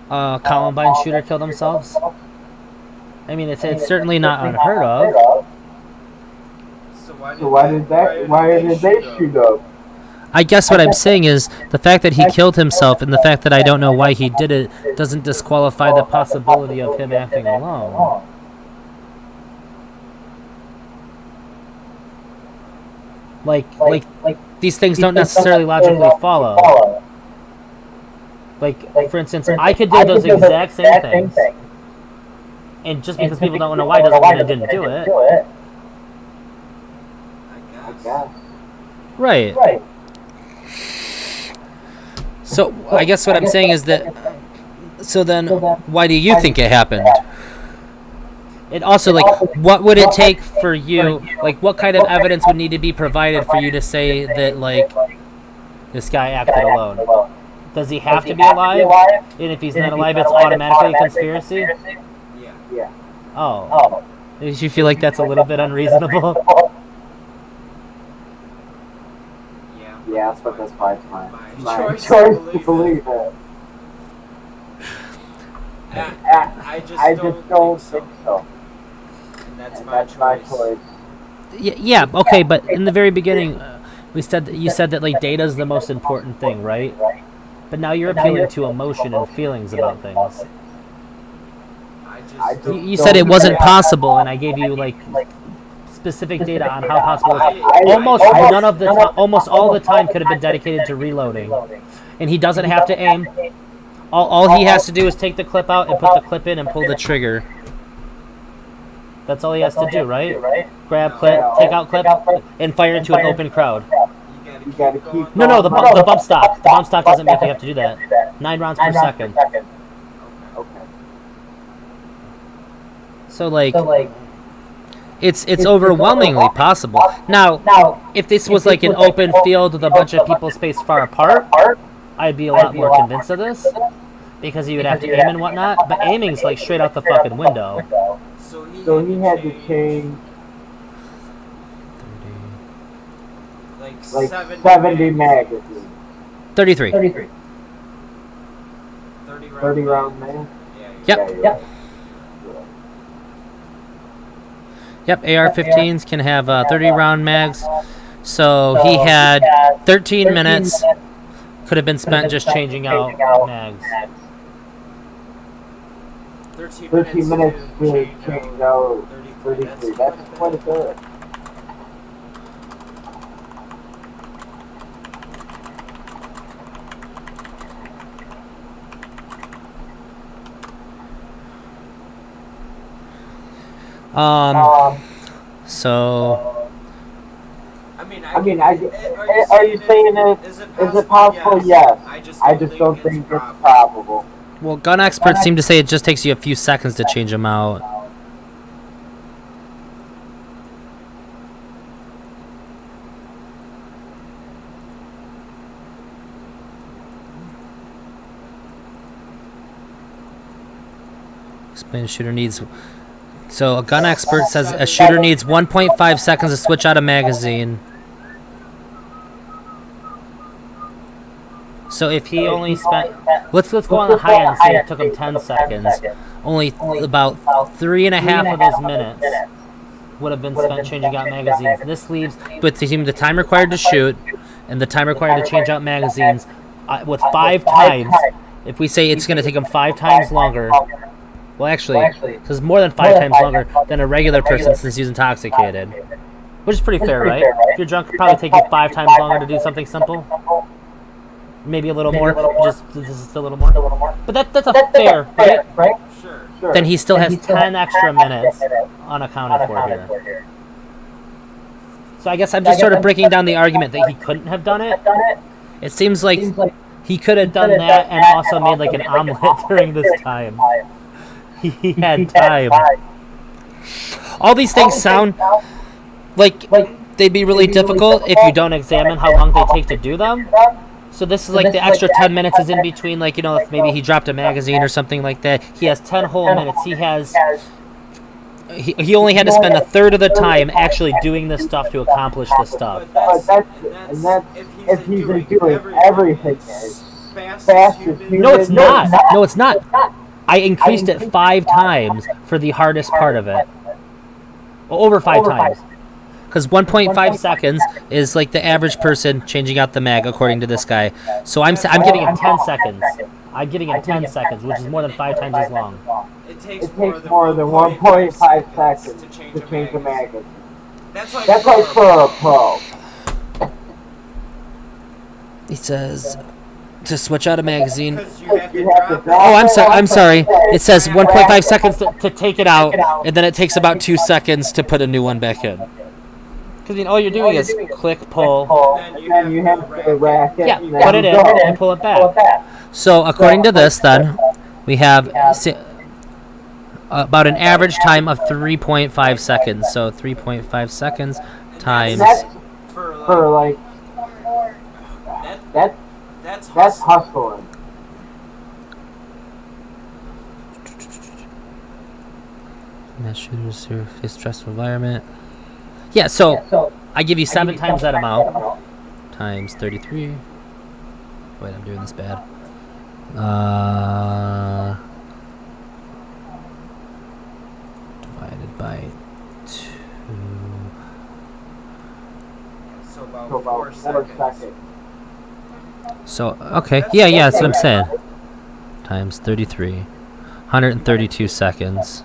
Columbine shooter killed themselves. I mean, it's certainly not unheard of. So why did they shoot up? I guess what I'm saying is the fact that he killed himself and the fact that I don't know why he did it doesn't disqualify the possibility of him acting alone. Like these things don't necessarily logically follow. Like for instance, I could do those exact same things, and just because people don't know why doesn't mean I didn't do it. I guess. Right. So I guess what I'm saying is that. So then, why do you think it happened? And also, like, what would it take for you? Like, what kind of evidence would need to be provided for you to say that, like, This guy acted alone. Does he have to be alive? And if he's not alive, it's automatically a conspiracy? Yeah. Oh. Does you feel like that's a little bit unreasonable? Yeah, but that's my choice to believe it. I just don't think so. And that's my choice. Yeah, okay, but in the very beginning, you said that like data is the most important thing, right? But now you're appealing to emotion and feelings about things. You said it wasn't possible, and I gave you like specific data on how possible it is. Almost all the time could have been dedicated to reloading, and he doesn't have to aim. All he has to do is take the clip out and put the clip in and pull the trigger. That's all he has to do, right? Grab clip, take out clip, and fire into an open crowd. No, the bump stock. The bump stock doesn't make you have to do that. 9 rounds per second. So like, it's overwhelmingly possible. Now, if this was like an open field with a bunch of people spaced far apart, I'd be a lot more convinced of this, because you would have to aim and whatnot. But aiming's like straight out the fucking window. So he had to change like 70 magazines. 33. 30 round mag? Yep. Yep, AR-15s can have 30 round mags. So he had 13 minutes. Could have been spent just changing out mags. 13 minutes to change out 33. That's quite a bit. So. Are you saying is it possible? Yes. I just don't think it's probable. Well, gun experts seem to say it just takes you a few seconds to change them out. Explain shooter needs. So a gun expert says a shooter needs 1.5 seconds to switch out a magazine. So if he only spent, let's go on the high end and say it took him 10 seconds. Only about 3.5 of those minutes would have been spent changing out magazines. This leaves between the time required to shoot and the time required to change out magazines with 5 times. If we say it's going to take him 5 times longer, well, actually, because more than 5 times longer than a regular person since he's intoxicated, which is pretty fair, right? If you're drunk, it'd probably take you 5 times longer to do something simple. Maybe a little more. This is still a little more. But that's a fair, right? Sure. Then he still has 10 extra minutes unaccounted for here. So I guess I'm just sort of breaking down the argument that he couldn't have done it. It seems like he could have done that and also made like an omelet during this time. He had time. All these things sound like they'd be really difficult if you don't examine how long they take to do them. So this is like the extra 10 minutes is in between, like, you know, if maybe he dropped a magazine or something like that. He has 10 whole minutes. He only had to spend a third of the time actually doing this stuff to accomplish this stuff. But that's if he's doing everything as fast as human. No, it's not. No, it's not. I increased it 5 times for the hardest part of it. Well, over 5 times. Because 1.5 seconds is like the average person changing out the mag, according to this guy. So I'm giving him 10 seconds. I'm giving him 10 seconds, which is more than 5 times as long. It takes more than 1.5 seconds to change a magazine. That's like for a pro. He says to switch out a magazine. Oh, I'm sorry. It says 1.5 seconds to take it out, and then it takes about 2 seconds to put a new one back in. Because all you're doing is click, pull. And then you have to rack it. Yeah, put it in and pull it back. So according to this, then, we have about an average time of 3.5 seconds. So 3.5 seconds times. For like That's hustling. Mass shooters who face stressful environment. Yeah, so I give you 7 times that amount. Times 33. Wait, I'm doing this bad. Divided by 2. So about 4 seconds. So, okay. Yeah, that's what I'm saying. Times 33. 132 seconds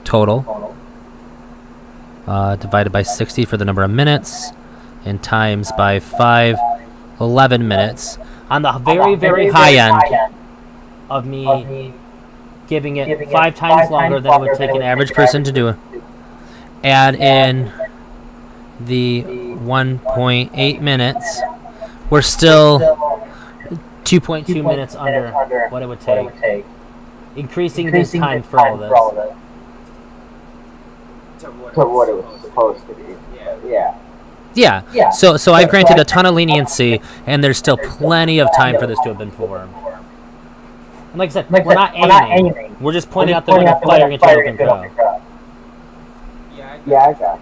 total. Divided by 60 for the number of minutes. And times by 5, 11 minutes. On the very, very high end of me giving it 5 times longer than it would take an average person to do it. Add in the 1.8 minutes. We're still 2.2 minutes under what it would take. Increasing this time for all this. To what it was supposed to be. Yeah. So I've granted a ton of leniency, and there's still plenty of time for this to have been performed. And like I said, we're not aiming. We're just pointing out the gun and firing into an open crowd. Yeah, I got it.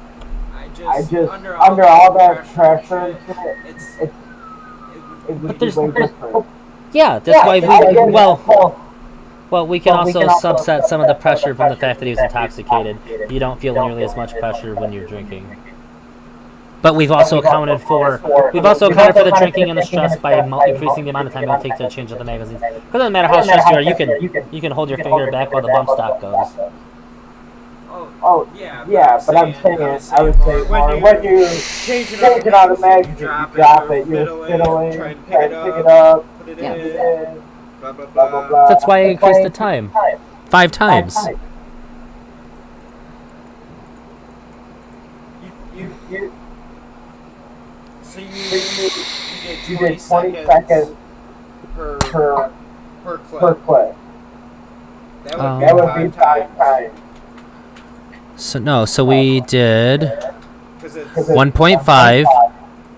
I just under all that pressure, it would be way different. Yeah, that's why we can also subset some of the pressure from the fact that he was intoxicated. You don't feel nearly as much pressure when you're drinking. But we've also accounted for the drinking and the stress by increasing the amount of time it would take to change out the magazines. Because it doesn't matter how stressed you are, you can hold your finger back while the bump stock goes. Oh, yeah, but I'm saying, I would say more, when you change it out of the magazine, you drop it, you're fiddling, try to pick it up, put it in, blah, blah, blah. That's why I increased the time. 5 times. So you did 20 seconds per clip. That would be 5 times. So we did 1.5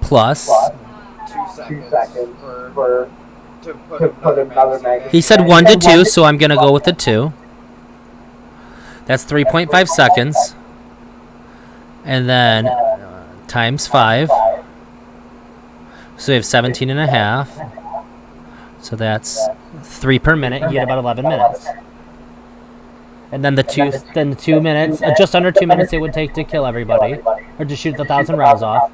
plus. 2 seconds to put another magazine. He said 1 to 2, so I'm going to go with the 2. That's 3.5 seconds. And then times 5. So we have 17 and a half. So that's 3 per minute. You get about 11 minutes. And then the 2 minutes, just under 2 minutes it would take to kill everybody, or to shoot the 1,000 rounds off.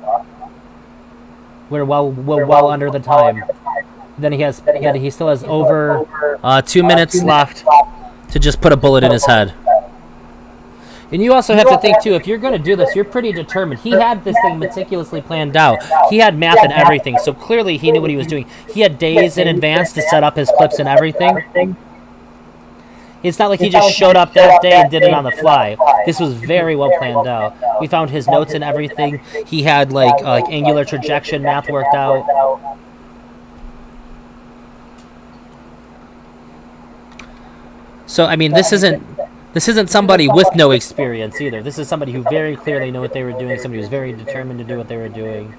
We're well under the time. Then he still has over 2 minutes left to just put a bullet in his head. And you also have to think too, if you're going to do this, you're pretty determined. He had this thing meticulously planned out. He had math and everything, so clearly he knew what he was doing. He had days in advance to set up his clips and everything. It's not like he just showed up that day and did it on the fly. This was very well planned out. We found his notes and everything. He had like angular trajection math worked out. So I mean, this isn't somebody with no experience either. This is somebody who very clearly knew what they were doing. Somebody who's very determined to do what they were doing.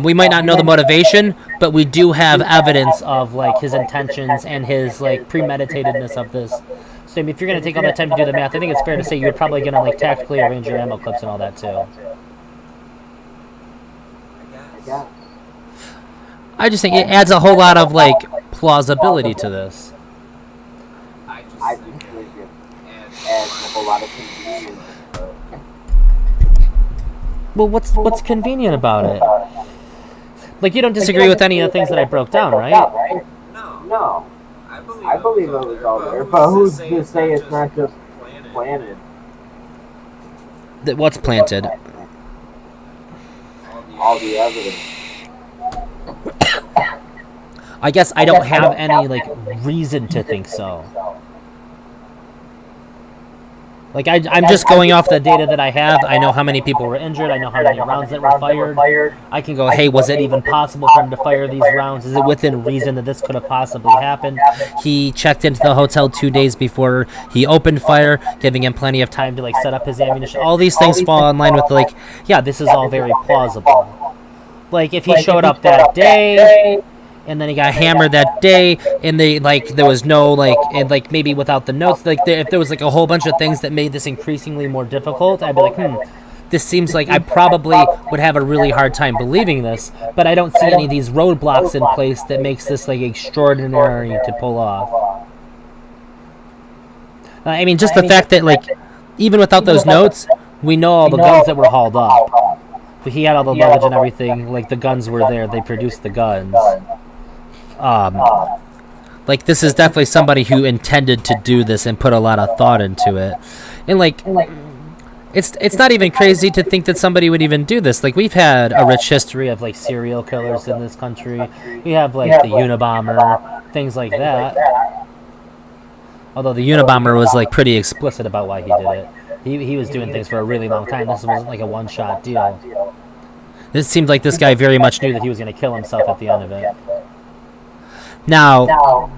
We might not know the motivation, but we do have evidence of like his intentions and his like premeditatedness of this. So if you're going to take all that time to do the math, I think it's fair to say you're probably going to like tactically arrange your ammo clips and all that too. I just think it adds a whole lot of like plausibility to this. I just think it adds a whole lot of convenience. Well, what's convenient about it? Like, you don't disagree with any of the things that I broke down, right? No. I believe it was all there, but who's to say it's not just planted? What's planted? All the evidence. I guess I don't have any, like, reason to think so. Like, I'm just going off the data that I have. I know how many people were injured. I know how many rounds that were fired. I can go, hey, was it even possible for him to fire these rounds? Is it within reason that this could have possibly happened? He checked into the hotel 2 days before he opened fire, giving him plenty of time to, like, set up his ammunition. All these things fall in line with, like, yeah, this is all very plausible. like if he showed up that day and then he got hammered that day and they like there was no like and like maybe without the notes like if there was like a whole bunch of things that made this increasingly more difficult, I'd be like, this seems like I probably would have a really hard time believing this, but I don't see any of these roadblocks in place that makes this like extraordinary to pull off. I mean, just the fact that like even without those notes, we know all the guns that were hauled up. But he had all the luggage and everything. Like the guns were there; they produced the guns. Like this is definitely somebody who intended to do this and put a lot of thought into it, and like. It's not even crazy to think that somebody would even do this. Like we've had a rich history of like serial killers in this country. We have like the Unabomber, things like that. Although the Unabomber was like pretty explicit about why he did it. He was doing things for a really long time. This wasn't like a one-shot deal. It seemed like this guy very much knew that he was going to kill himself at the end of it. Now,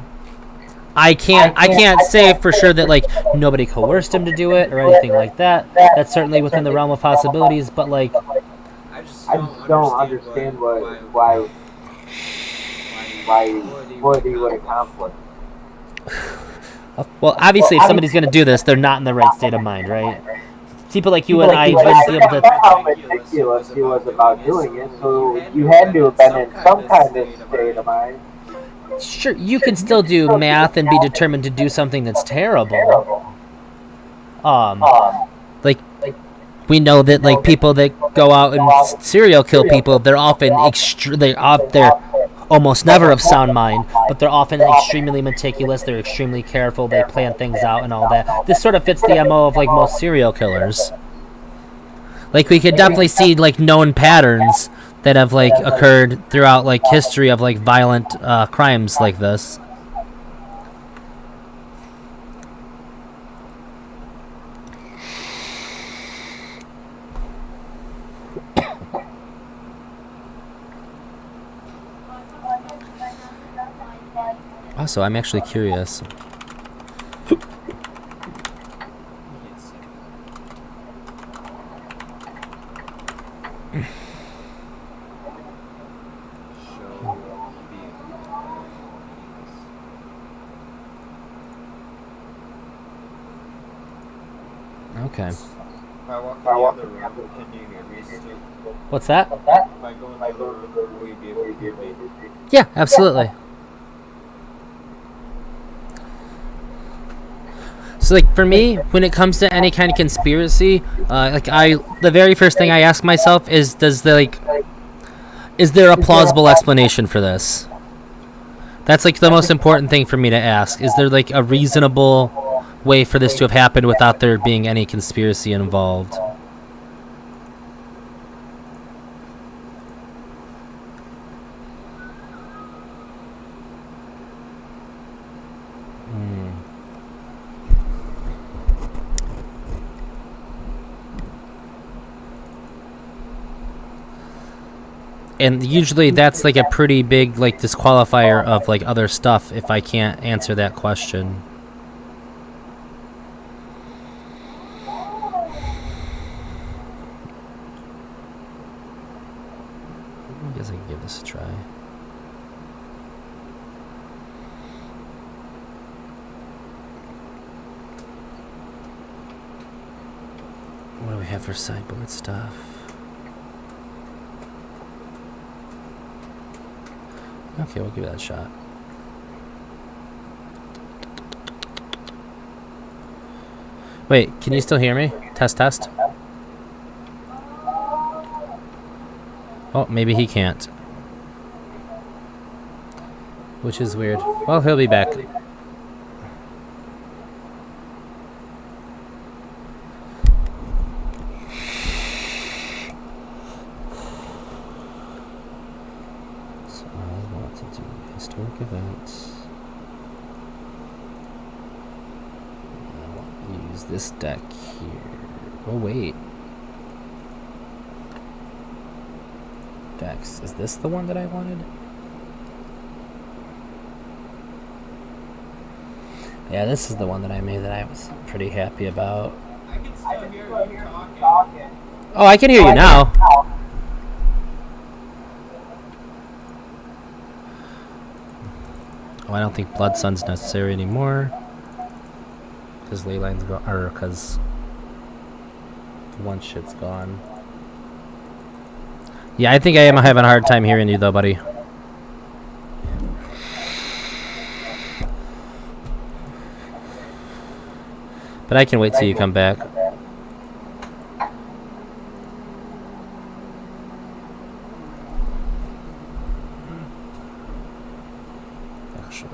I can't say for sure that like nobody coerced him to do it or anything like that. That's certainly within the realm of possibilities. But like, I just don't understand why he would accomplish. Well, obviously, if somebody's going to do this, they're not in the right state of mind, right? People like you and I wouldn't be able to. How meticulous he was about doing it, so you had to have been in some kind of state of mind. Sure, you can still do math and be determined to do something that's terrible. Like we know that like people that go out and serial kill people, they're often they're almost never of sound mind, but they're often extremely meticulous. They're extremely careful. They plan things out and all that. This sort of fits the MO of like most serial killers. Like we could definitely see like known patterns that have like occurred throughout like history of like violent crimes like this. Also, I'm actually curious. Okay. What's that? Yeah, absolutely. So, like, for me, when it comes to any kind of conspiracy, the very first thing I ask myself is, is there a plausible explanation for this? That's, like, the most important thing for me to ask. Is there, like, a reasonable way for this to have happened without there being any conspiracy involved? And usually that's like a pretty big like disqualifier of like other stuff if I can't answer that question. I guess I can give this a try. What do we have for sideboard stuff? Okay, we'll give that a shot. Wait, can you still hear me? Test, test. Oh, maybe he can't. Which is weird. Well, he'll be back. Historic events. I want to use this deck here. Oh wait. Decks. Is this the one that I wanted? Yeah, this is the one that I made that I was pretty happy about. I can still hear you talking. Oh, I can hear you now. Oh, I don't think Blood Sun's necessary anymore. Because Ley Line's gone, or because one shit's gone. Yeah, I think I am having a hard time hearing you though, buddy. But I can wait till you come back. Actually.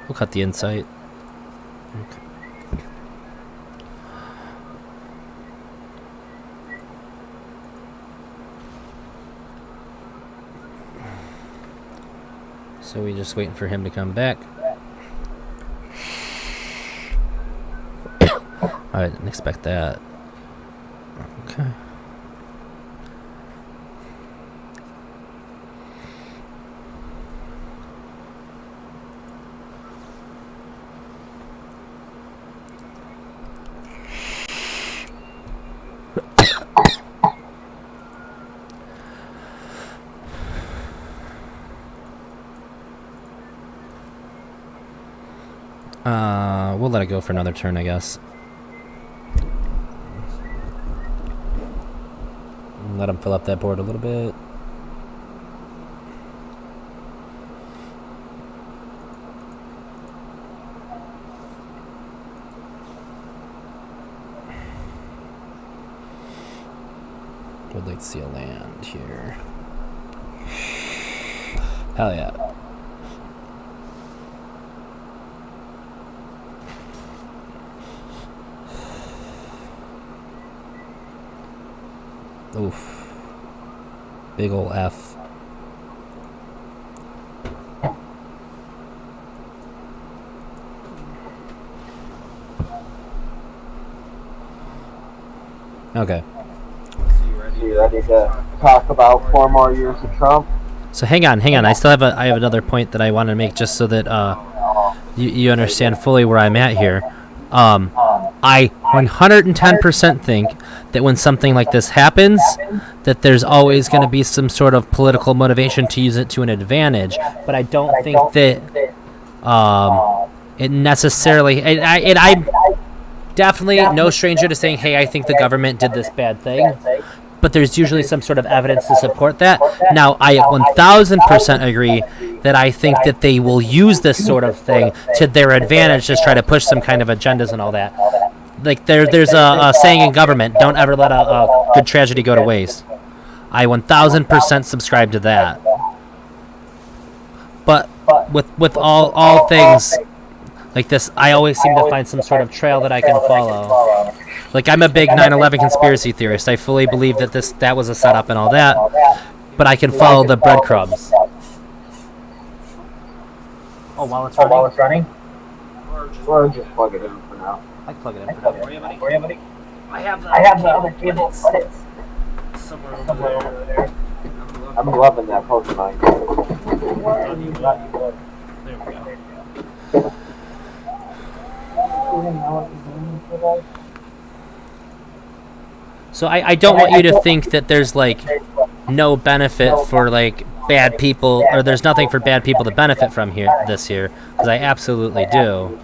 We'll cut the insight. Okay. So we're just waiting for him to come back. I didn't expect that. Okay. We'll let it go for another turn, I guess. Let him fill up that board a little bit. Would like to see a land here. Hell yeah. Oof. Big ol' F. Okay. So you ready to talk about 4 more years of Trump? So hang on. I still have I have another point that I want to make just so that you understand fully where I'm at here. I 110% think that when something like this happens, that there's always going to be some sort of political motivation to use it to an advantage. But I don't think that it necessarily. And I'm definitely no stranger to saying, hey, I think the government did this bad thing. But there's usually some sort of evidence to support that. Now, I 1,000% agree that I think that they will use this sort of thing to their advantage to try to push some kind of agendas and all that. Like, there's a saying in government, don't ever let a good tragedy go to waste. I 1,000% subscribe to that. But with all things like this, I always seem to find some sort of trail that I can follow. Like, I'm a big 9/11 conspiracy theorist. I fully believe that that was a setup and all that, but I can follow the breadcrumbs. Oh, while it's running? Or just plug it in for now. I can plug it in for you, buddy. I have the other cable, but it's somewhere over there. I'm loving that Pokemon game. There we go. So I don't want you to think that there's, like, no benefit for, like, bad people, or there's nothing for bad people to benefit from this year, because I absolutely do.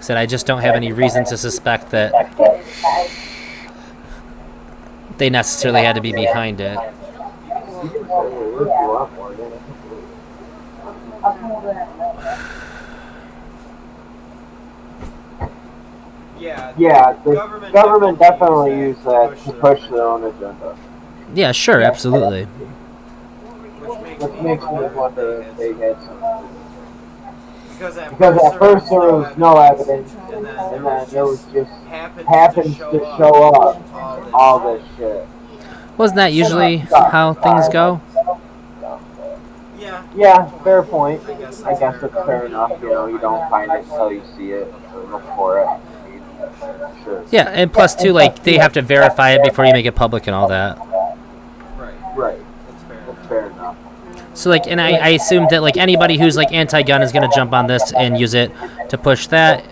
Said I just don't have any reason to suspect that they necessarily had to be behind it. Yeah, the government definitely used that to push their own agenda. Yeah, sure, absolutely. Which makes me wonder if they had some. Because Because at first there was no evidence, and then it was just happens to show up all this shit. Wasn't that usually how things go? Yeah, fair point. I guess it's fair enough. You know, you don't find it until you see it or look for it. Sure. Yeah, and plus too, like they have to verify it before you make it public and all that. Right. That's fair enough. So like, and I assume that like anybody who's like anti-gun is gonna jump on this and use it to push that.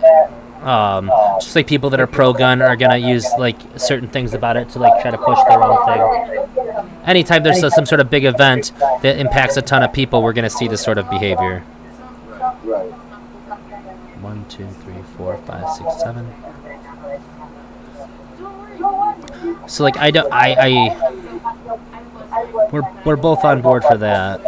Just like people that are pro-gun are gonna use like certain things about it to like try to push their own thing. Anytime there's some sort of big event that impacts a ton of people, we're gonna see this sort of behavior. Right. 1, 2, 3, 4, 5, 6, 7. So like we're both on board for that.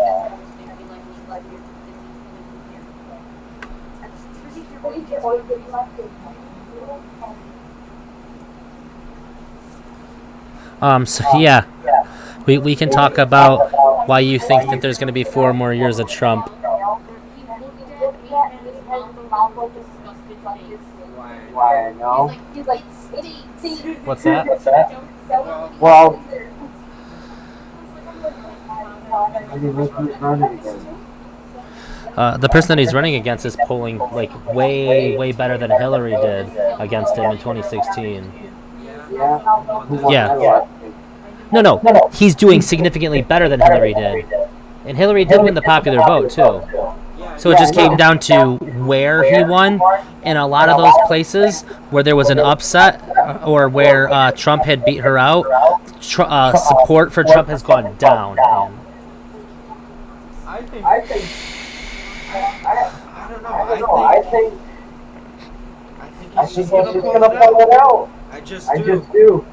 So yeah, we can talk about why you think that there's going to be 4 more years of Trump. Why I know? What's that? Well, I mean, look who's running again. The person that he's running against is polling like way better than Hillary did against him in 2016. Yeah. No. He's doing significantly better than Hillary did. And Hillary did win the popular vote, too. So it just came down to where he won. In a lot of those places where there was an upset or where Trump had beat her out, support for Trump has gone down. I think he's gonna pull it out. I just do.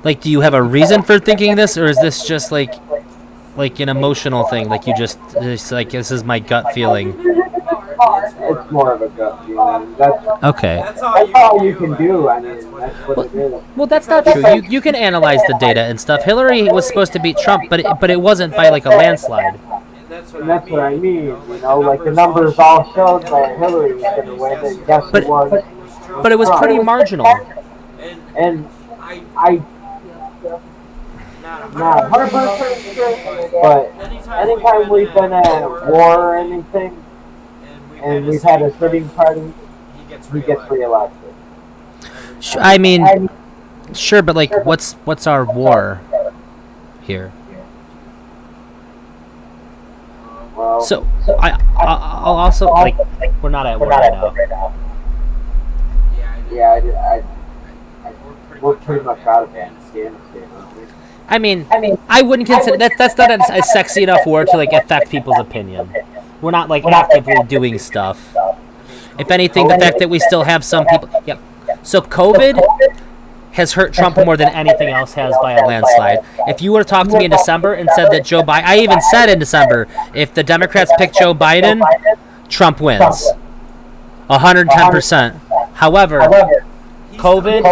Like, do you have a reason for thinking this, or is this just like an emotional thing? Like it's like this is my gut feeling. It's more of a gut feeling. Okay. That's all you can do. I mean, that's what it is. Well, that's not true. You can analyze the data and stuff. Hillary was supposed to beat Trump, but it wasn't by like a landslide. And that's what I mean. You know, like the numbers all showed that Hillary was going to win, and guess who won? But it was pretty marginal. And I. Not 100% sure, but anytime we've been at war or anything, and we've had a sitting party, he gets reelected. I mean, sure, but like, what's our war here? Well, so I'll also like we're not at war right now. Yeah, we're pretty much out of Afghanistan. I mean, I wouldn't consider that's not a sexy enough word to like affect people's opinion. We're not like actively doing stuff. If anything, the fact that we still have some people. Yep. So COVID has hurt Trump more than anything else has by a landslide. If you were to talk to me in December and said that Joe Biden, I even said in December, if the Democrats pick Joe Biden, Trump wins, 110%. However, COVID.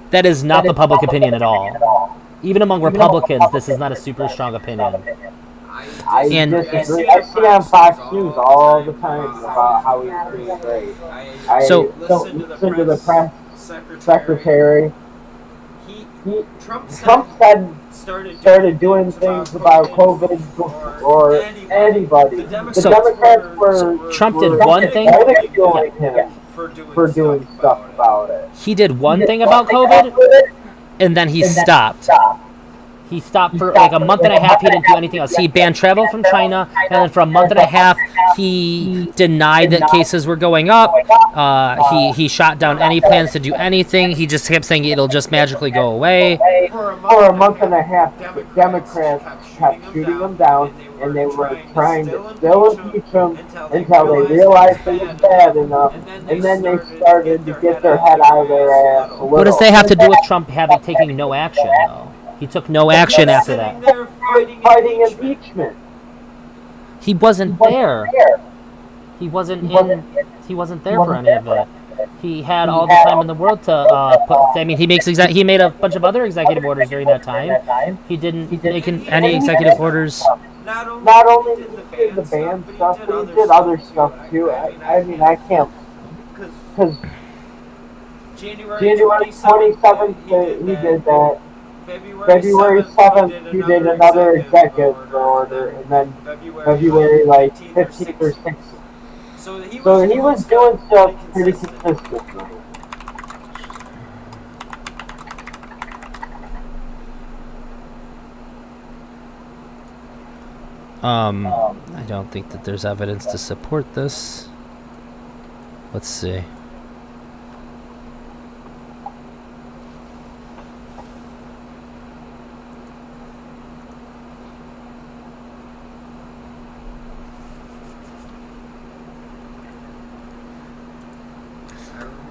That is not the public opinion at all. Even among Republicans, this is not a super strong opinion. I disagree. I see on Fox News all the time about how he's doing great. I listen to the press secretary. Trump started doing things about COVID or anybody. The Democrats were. Trump did one thing. Ridiculing him for doing stuff about it. He did one thing about COVID, and then he stopped. He stopped for like a month and a half. He didn't do anything else. He banned travel from China, and then for a month and a half, he denied that cases were going up. He shot down any plans to do anything. He just kept saying it'll just magically go away. For a month and a half, the Democrats kept shooting him down, and they were trying to still impeach him until they realized it was bad enough, and then they started to get their head out of their ass a little. What does that have to do with Trump taking no action, though? He took no action after that. Fighting impeachment. He wasn't there. He wasn't in. He wasn't there for any of it. He had all the time in the world to put. I mean, he made a bunch of other executive orders during that time. He didn't make any executive orders. Not only did the band stuff, but he did other stuff too. I mean, I can't, because January 27th, he did that. February 7th, he did another executive order, and then February, like, 15th or 16th. So he was doing stuff pretty consistently. I don't think that there's evidence to support this. Let's see.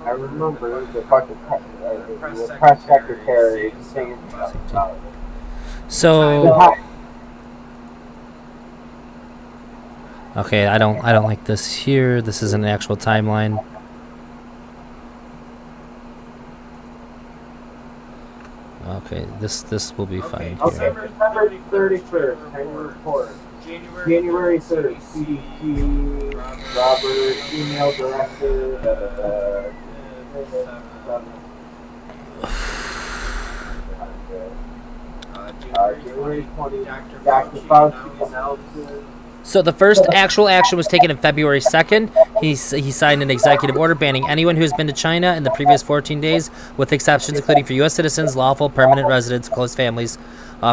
I remember the fucking press secretary saying about it. So. Okay, I don't like this here. This is an actual timeline. Okay, this will be fine Okay, here. December 31st, time report. January 3rd, CDC, Robert, email director, January 20th, Dr. Fauci announces. So the first actual action was taken on February 2nd. He signed an executive order banning anyone who has been to China in the previous 14 days, with exceptions including for U.S. citizens, lawful permanent residents, close families,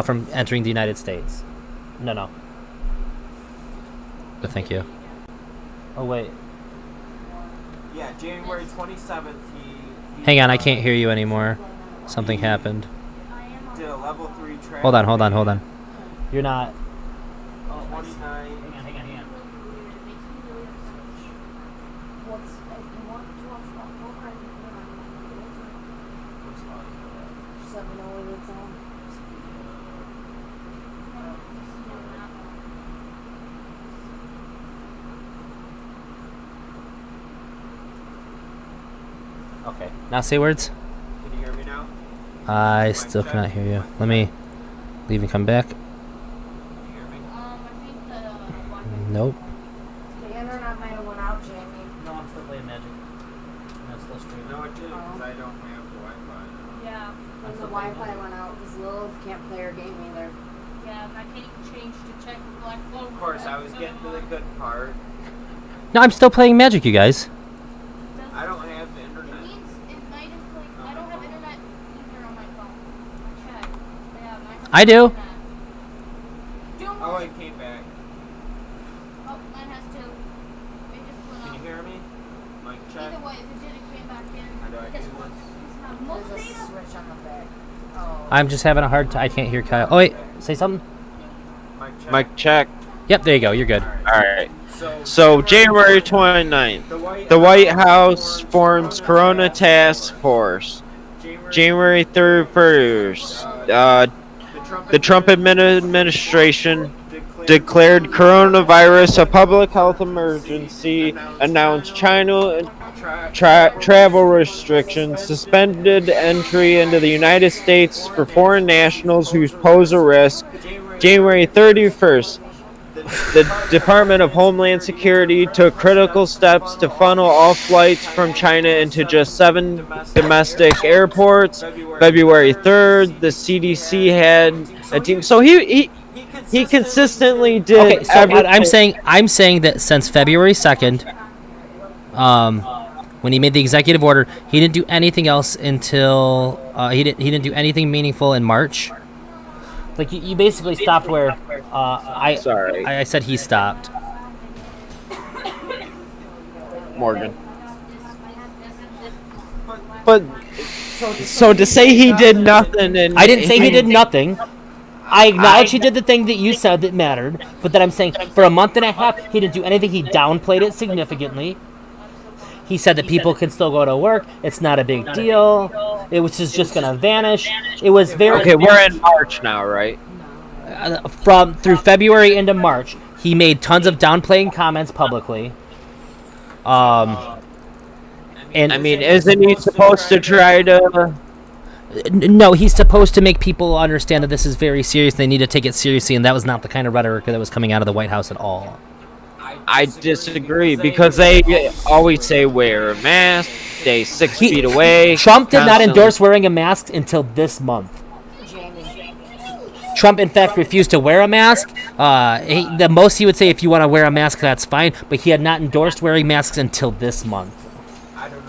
from entering the United States. No. But thank you. Oh, wait. Yeah, January 27th, he Hang on, I can't hear you anymore. Something happened. did a level 3 track. Hold on. You're not... 29. Hang on. Okay. Now say words. Can you hear me now? I still cannot hear you. Let me leave and come back. Can you hear me? I think the Nope. the internet might have went out, Jamie. No, I'm still playing Magic. I'm still streaming. No, it did, because I don't have Wi-Fi. Yeah. I'm The still Wi-Fi went out because Lilith can't play her game either. Yeah, I can't even change to check the black phone. Of course, I was getting to the good part. No, I'm still playing Magic, you guys. I don't have the internet. It means it might have like I don't have internet either on my phone. I checked. Yeah, mine has I do. internet. Oh, it came back. Oh, mine has two. It just went Can you out. hear me? Mic check. Either way, if it did, it came back in. How do I do This this? one. There's a switch on the back. Oh. I'm just having a hard time. I can't hear Kyle. Oh, wait. Say something? Mic check. Mic check. Yep, there you go. You're good. Alright. So, January 29th, the White House forms Corona Task Force. January 31st, the Trump administration declared coronavirus a public health emergency, announced China travel restrictions, suspended entry into the United States for foreign nationals who pose a risk. January 31st, the Department of Homeland Security took critical steps to funnel all flights from China into just 7 domestic airports. February 3rd, the CDC had a team. So he consistently did. Okay, so I'm saying that since February 2nd, when he made the executive order, he didn't do anything else until he didn't do anything meaningful in March. Like you basically stopped where I said he stopped. Morgan. But so to say he did nothing, and I didn't say he did nothing. I acknowledge he did the thing that you said that mattered, but then I'm saying for a month and a half he didn't do anything. He downplayed it significantly. He said that people can still go to work. It's not a big deal. It was just going to vanish. It was very... Okay, we're in March now, right? Through February into March, he made tons of downplaying comments publicly. And I mean, isn't he supposed to try to? no, he's supposed to make people understand that this is very serious. They need to take it seriously, and that was not the kind of rhetoric that was coming out of the White House at all. I disagree because they always say wear a mask, stay 6 feet away. Trump did not constantly. endorse wearing a mask until this month. Trump, in fact, refused to wear a mask. The most he would say, if you want to wear a mask, that's fine. But he had not endorsed wearing masks until this month.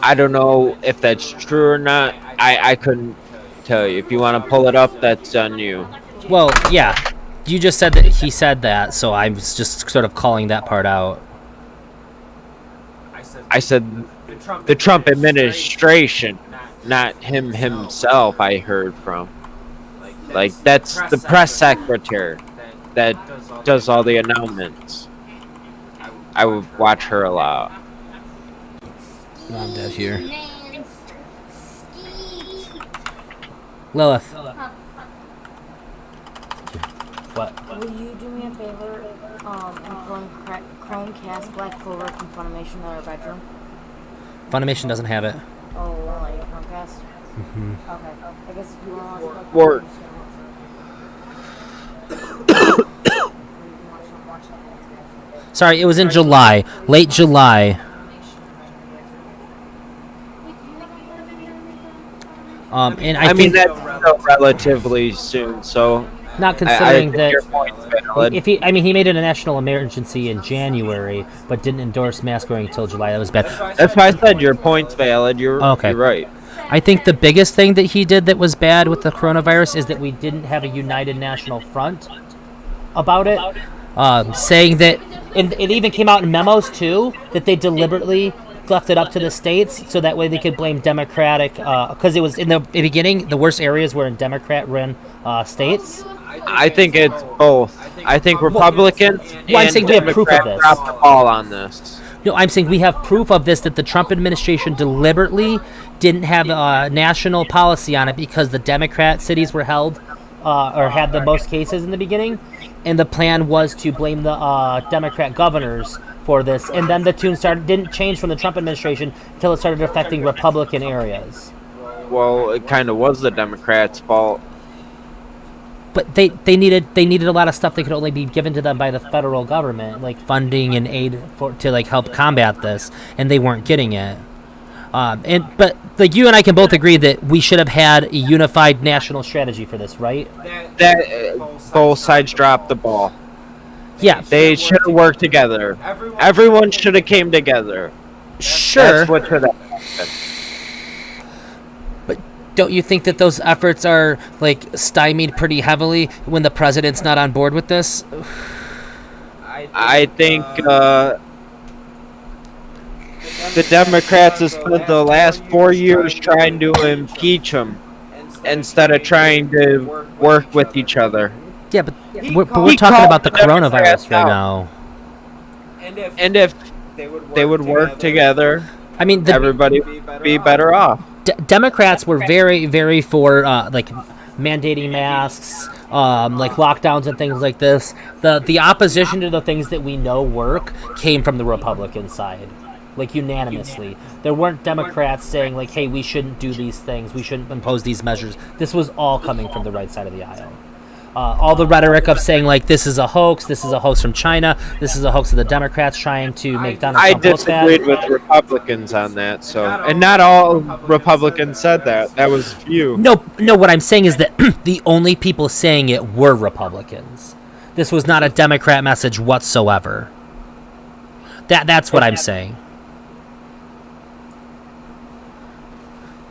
I don't know if that's true or not. I couldn't tell you. If you want to pull it up, that's on you. Well, yeah. You just said that he said that, so I was just sort of calling that part out. I said the Trump administration, not him himself. I heard from. Like, that's the press secretary that does all the announcements. I would watch her a lot. I'm dead here. Lilith. What? Will you do me a favor and Chromecast Black Clover from Funimation in our bedroom? Funimation doesn't have it. Oh, really? Chromecast? Mm-hmm. Okay. I guess if you want to watch it, Work. Sorry, it was in July. Late July. And I mean, think that's still relatively soon, so not I considering think that your point's valid. if he made it a national emergency in January, but didn't endorse mask wearing until July. That was bad. That's why I said your point's valid. You're right. I think the biggest thing that he did that was bad with the coronavirus is that we didn't have a united national front about it, saying that, and it even came out in memos too, that they deliberately left it up to the states so that way they could blame Democratic, because it was in the beginning, the worst areas were in Democrat-run states. I think it's both. I think Republicans Well, I'm and saying we have proof of Democrats this. dropped the ball on this. No, I'm saying we have proof of this, that the Trump administration deliberately didn't have a national policy on it because the Democrat cities were held or had the most cases in the beginning, and the plan was to blame the Democrat governors for this, and then the tune didn't change from the Trump administration until it started affecting Republican areas. Well, it kind of was the Democrats' fault. But they needed a lot of stuff that could only be given to them by the federal government, like funding and aid to like help combat this, and they weren't getting it. But like you and I can both agree that we should have had a unified national strategy for this, right? Both sides dropped the ball. Yeah, They should have worked together. Everyone should have came together. sure. That's what should have happened. But don't you think that those efforts are like stymied pretty heavily when the president's not on board with this? I think the Democrats have spent the last 4 years trying to impeach him instead of trying to work with each other. Yeah, but we're talking about the coronavirus right now. And if they would work together, I mean, everybody would be better off. Democrats were very, very for like mandating masks, like lockdowns and things like this. The opposition to the things that we know work came from the Republican side, like unanimously. There weren't Democrats saying like, "Hey, we shouldn't do these things. We shouldn't impose these measures." This was all coming from the right side of the aisle. All the rhetoric of saying like this is a hoax from China, this is a hoax of the Democrats trying to make Donald I Trump look bad. disagreed with Republicans on that, and not all Republicans said that. That was few. No. What I'm saying is that the only people saying it were Republicans. This was not a Democrat message whatsoever. That's what I'm saying.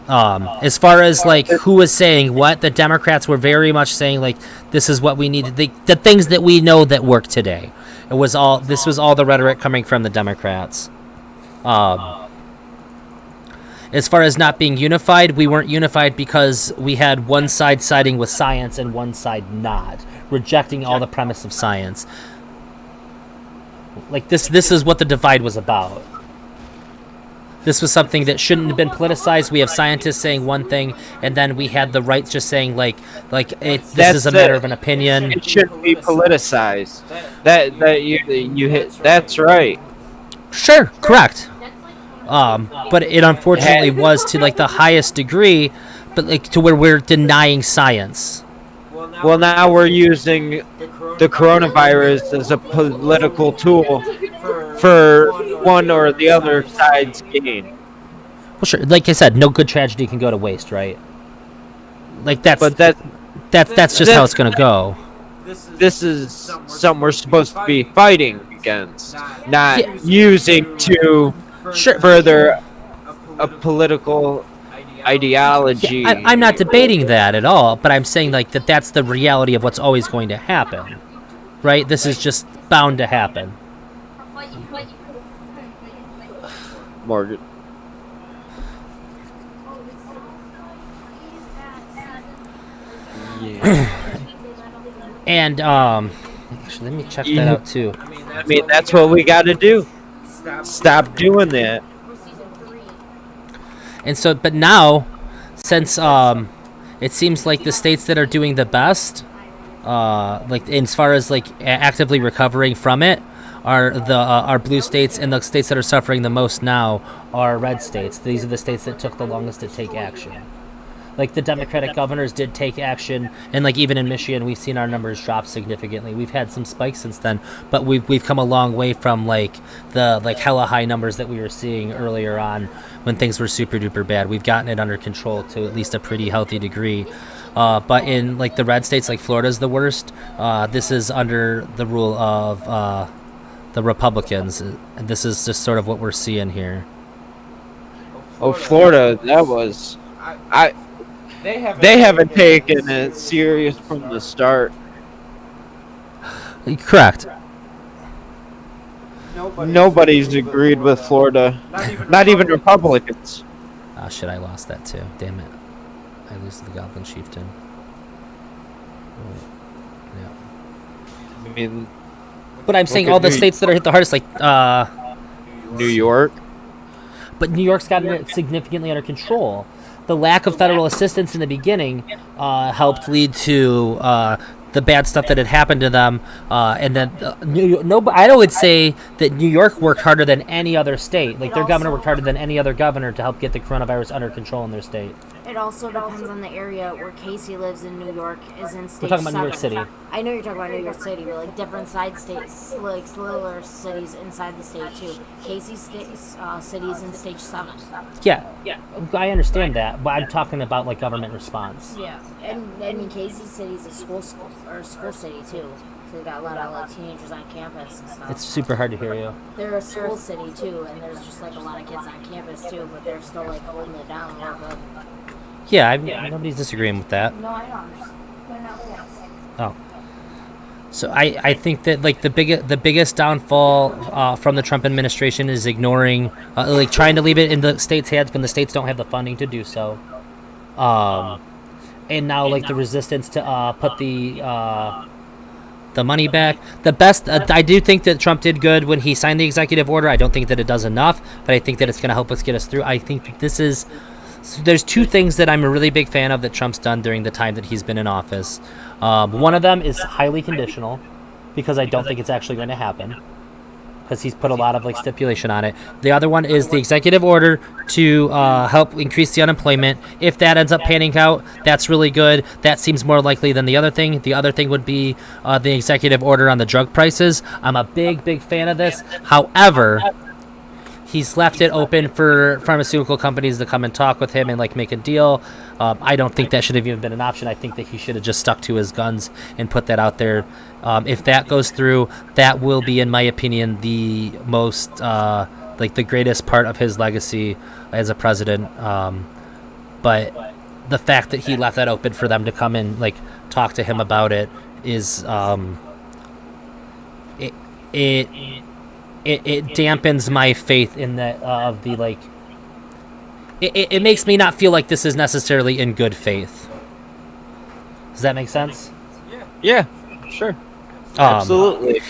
As far as like who was saying what, the Democrats were very much saying like this is what we needed. The things that we know that work today. This was all the rhetoric coming from the Democrats. As far as not being unified, we weren't unified because we had one side siding with science and one side not, rejecting all the premise of science. Like this is what the divide was about. This was something that shouldn't have been politicized. We have scientists saying one thing, and then we had the right just saying this is a matter of an opinion. It shouldn't be politicized. That you hit. That's right. Sure, correct. That's But it unfortunately was to like the highest degree, but like to where we're denying science. Well, now we're using the coronavirus as a political tool for one or the other side's gain. Well, sure. Like I said, no good tragedy can go to waste, right? Like that's just how it's gonna go. This is something we're supposed to be fighting against, not using to further a political ideology. Yeah, I'm not debating that at all, but I'm saying like that's the reality of what's always going to happen, right? This is just bound to happen. Morgan. Yeah. And actually, let me check that out too. I mean, that's what we got to do. Stop doing that. And so, but now, since it seems like the states that are doing the best, like as far as like actively recovering from it, are blue states, and the states that are suffering the most now are red states. These are the states that took the longest to take action. Like the Democratic governors did take action, and like even in Michigan, we've seen our numbers drop significantly. We've had some spikes since then, but we've come a long way from like the like hella high numbers that we were seeing earlier on when things were super duper bad. We've gotten it under control to at least a pretty healthy degree. But in like the red states, like Florida's the worst. This is under the rule of the Republicans, and this is just sort of what we're seeing here. Oh, Florida, that was They haven't taken it serious from the start. Correct. Nobody's agreed with Florida. Not even Republicans. Oh shit, I lost that too. Damn it. I lose the Goblin Chieftain. Yeah. I mean, But I'm saying all the states that are hit the hardest, like New York. But New York's gotten it significantly under control. The lack of federal assistance in the beginning helped lead to the bad stuff that had happened to them, and then I would say that New York worked harder than any other state. Like their governor worked harder than any other governor to help get the coronavirus under control in their state. It also depends on the area where Casey lives in New York. Is in stage We're talking about New York 7. City. I know you're talking about New York City, but like different side states, like littler cities inside the state too. Casey city's in stage 7. Yeah, I understand that, but I'm talking about like government response. Yeah, and I mean Casey city's a school city too. So they got a lot of like teenagers on campus and stuff. It's super hard to hear you. They're a school city too, and there's just like a lot of kids on campus too, but they're still like holding it down real good. Yeah, nobody's disagreeing with that. No, I know. I'm just pointing out facts. Oh. So I think that like the biggest downfall from the Trump administration is ignoring like trying to leave it in the states' hands when the states don't have the funding to do so. And now like the resistance to put the money back. The best I do think that Trump did good when he signed the executive order. I don't think that it does enough, but I think that it's going to help us get us through. I think this is. So there's two things that I'm a really big fan of that Trump's done during the time that he's been in office. One of them is highly conditional, because I don't think it's actually going to happen, because he's put a lot of like stipulation on it. The other one is the executive order to help increase the unemployment. If that ends up panning out, that's really good. That seems more likely than the other thing. The other thing would be the executive order on the drug prices. I'm a big fan of this. However, he's left it open for pharmaceutical companies to come and talk with him and like make a deal. I don't think that should have even been an option. I think that he should have just stuck to his guns and put that out there. If that goes through, that will be, in my opinion, the most like the greatest part of his legacy as a president. But the fact that he left that open for them to come and like talk to him about it is it dampens my faith in that of the like. It makes me not feel like this is necessarily in good faith. Does that make sense? Yeah, sure. Absolutely.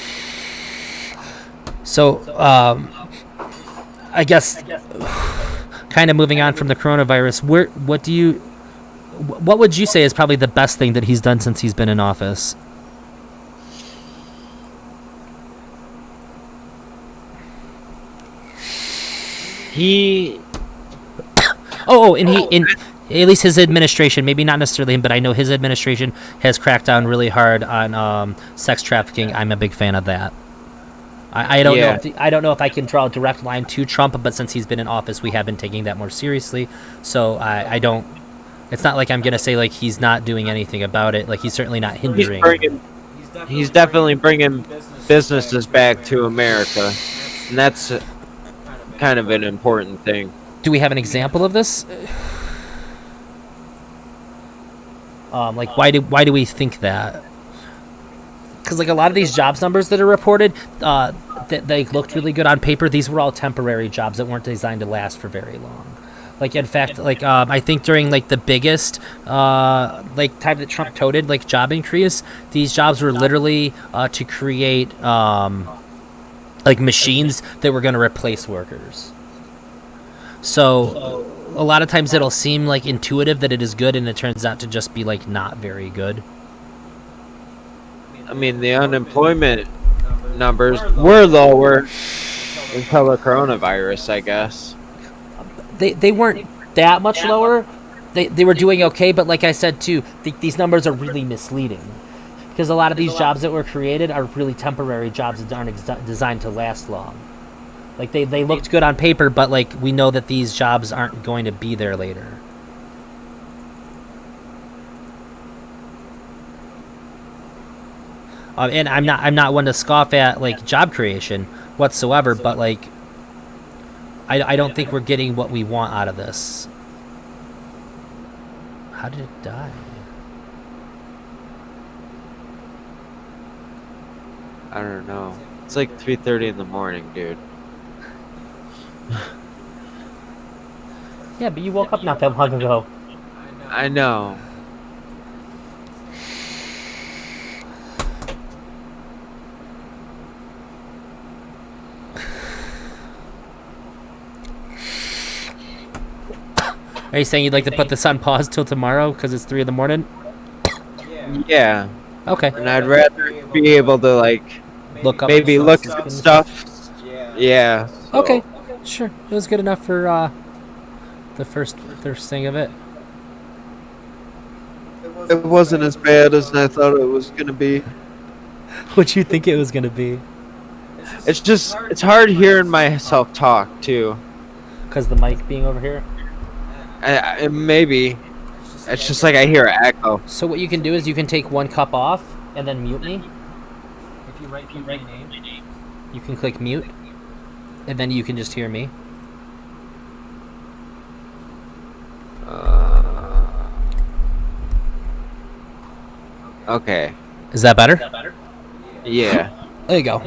So, I guess, kind of moving on from the coronavirus, what would you say is probably the best thing that he's done since he's been in office? he And at least his administration, maybe not necessarily him, but I know his administration has cracked down really hard on sex trafficking. I'm a big fan of that. I don't know. I don't know if I can draw a direct line to Trump, but since he's been in office, we have been taking that more seriously. So I don't. It's not like I'm gonna say like he's not doing anything about it. Like he's certainly not hindering. he's definitely bringing businesses back to America, and that's kind of an important thing. Do we have an example of this? Like why do we think that? Because like a lot of these jobs numbers that are reported, that they looked really good on paper. These were all temporary jobs that weren't designed to last for very long. Like in fact, like I think during like the biggest like time that Trump touted like job increase, these jobs were literally to create like machines that were going to replace workers. So a lot of times it'll seem like intuitive that it is good, and it turns out to just be like not very good. I mean, the unemployment numbers were lower until the coronavirus, I guess. They weren't that much lower. They were doing okay, but like I said too, these numbers are really misleading because a lot of these jobs that were created are really temporary jobs that aren't designed to last long. Like they looked good on paper, but like we know that these jobs aren't going to be there later. And I'm not one to scoff at like job creation whatsoever, but like I don't think we're getting what we want out of this. How did it die? I don't know. It's like 3:30 in the morning, dude. Yeah, but you woke up not that long ago. I know. Are you saying you'd like to put this on pause till tomorrow because it's 3 in the morning? Yeah. Okay. And I'd rather be able to like Look up stuff. Yeah. So. Okay. Sure. It was good enough for the first thing of it. It wasn't as bad as I thought it was gonna be. What'd you think it was gonna be? It's hard hearing myself talk too. Because the mic being over here? Maybe. It's just like I hear an echo. So what you can do is you can take one cup off and then mute me. If you write my name, you can click mute, and then you can just hear me. Okay. Is that better? Yeah. There you go.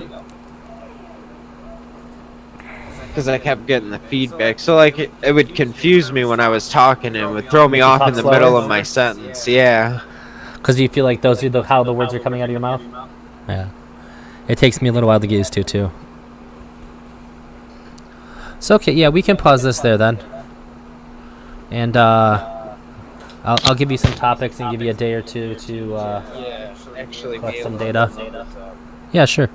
Because I kept getting the feedback. So, like, it would confuse me when I was talking and would throw me off in the middle of my sentence. Yeah. Because you feel like those are how the words are coming out of your mouth? Yeah. It takes me a little while to get used to, too. So, okay, yeah, we can pause this there, then. And, I'll give you some topics and give you a day or two to, actually collect some data. Yeah, sure.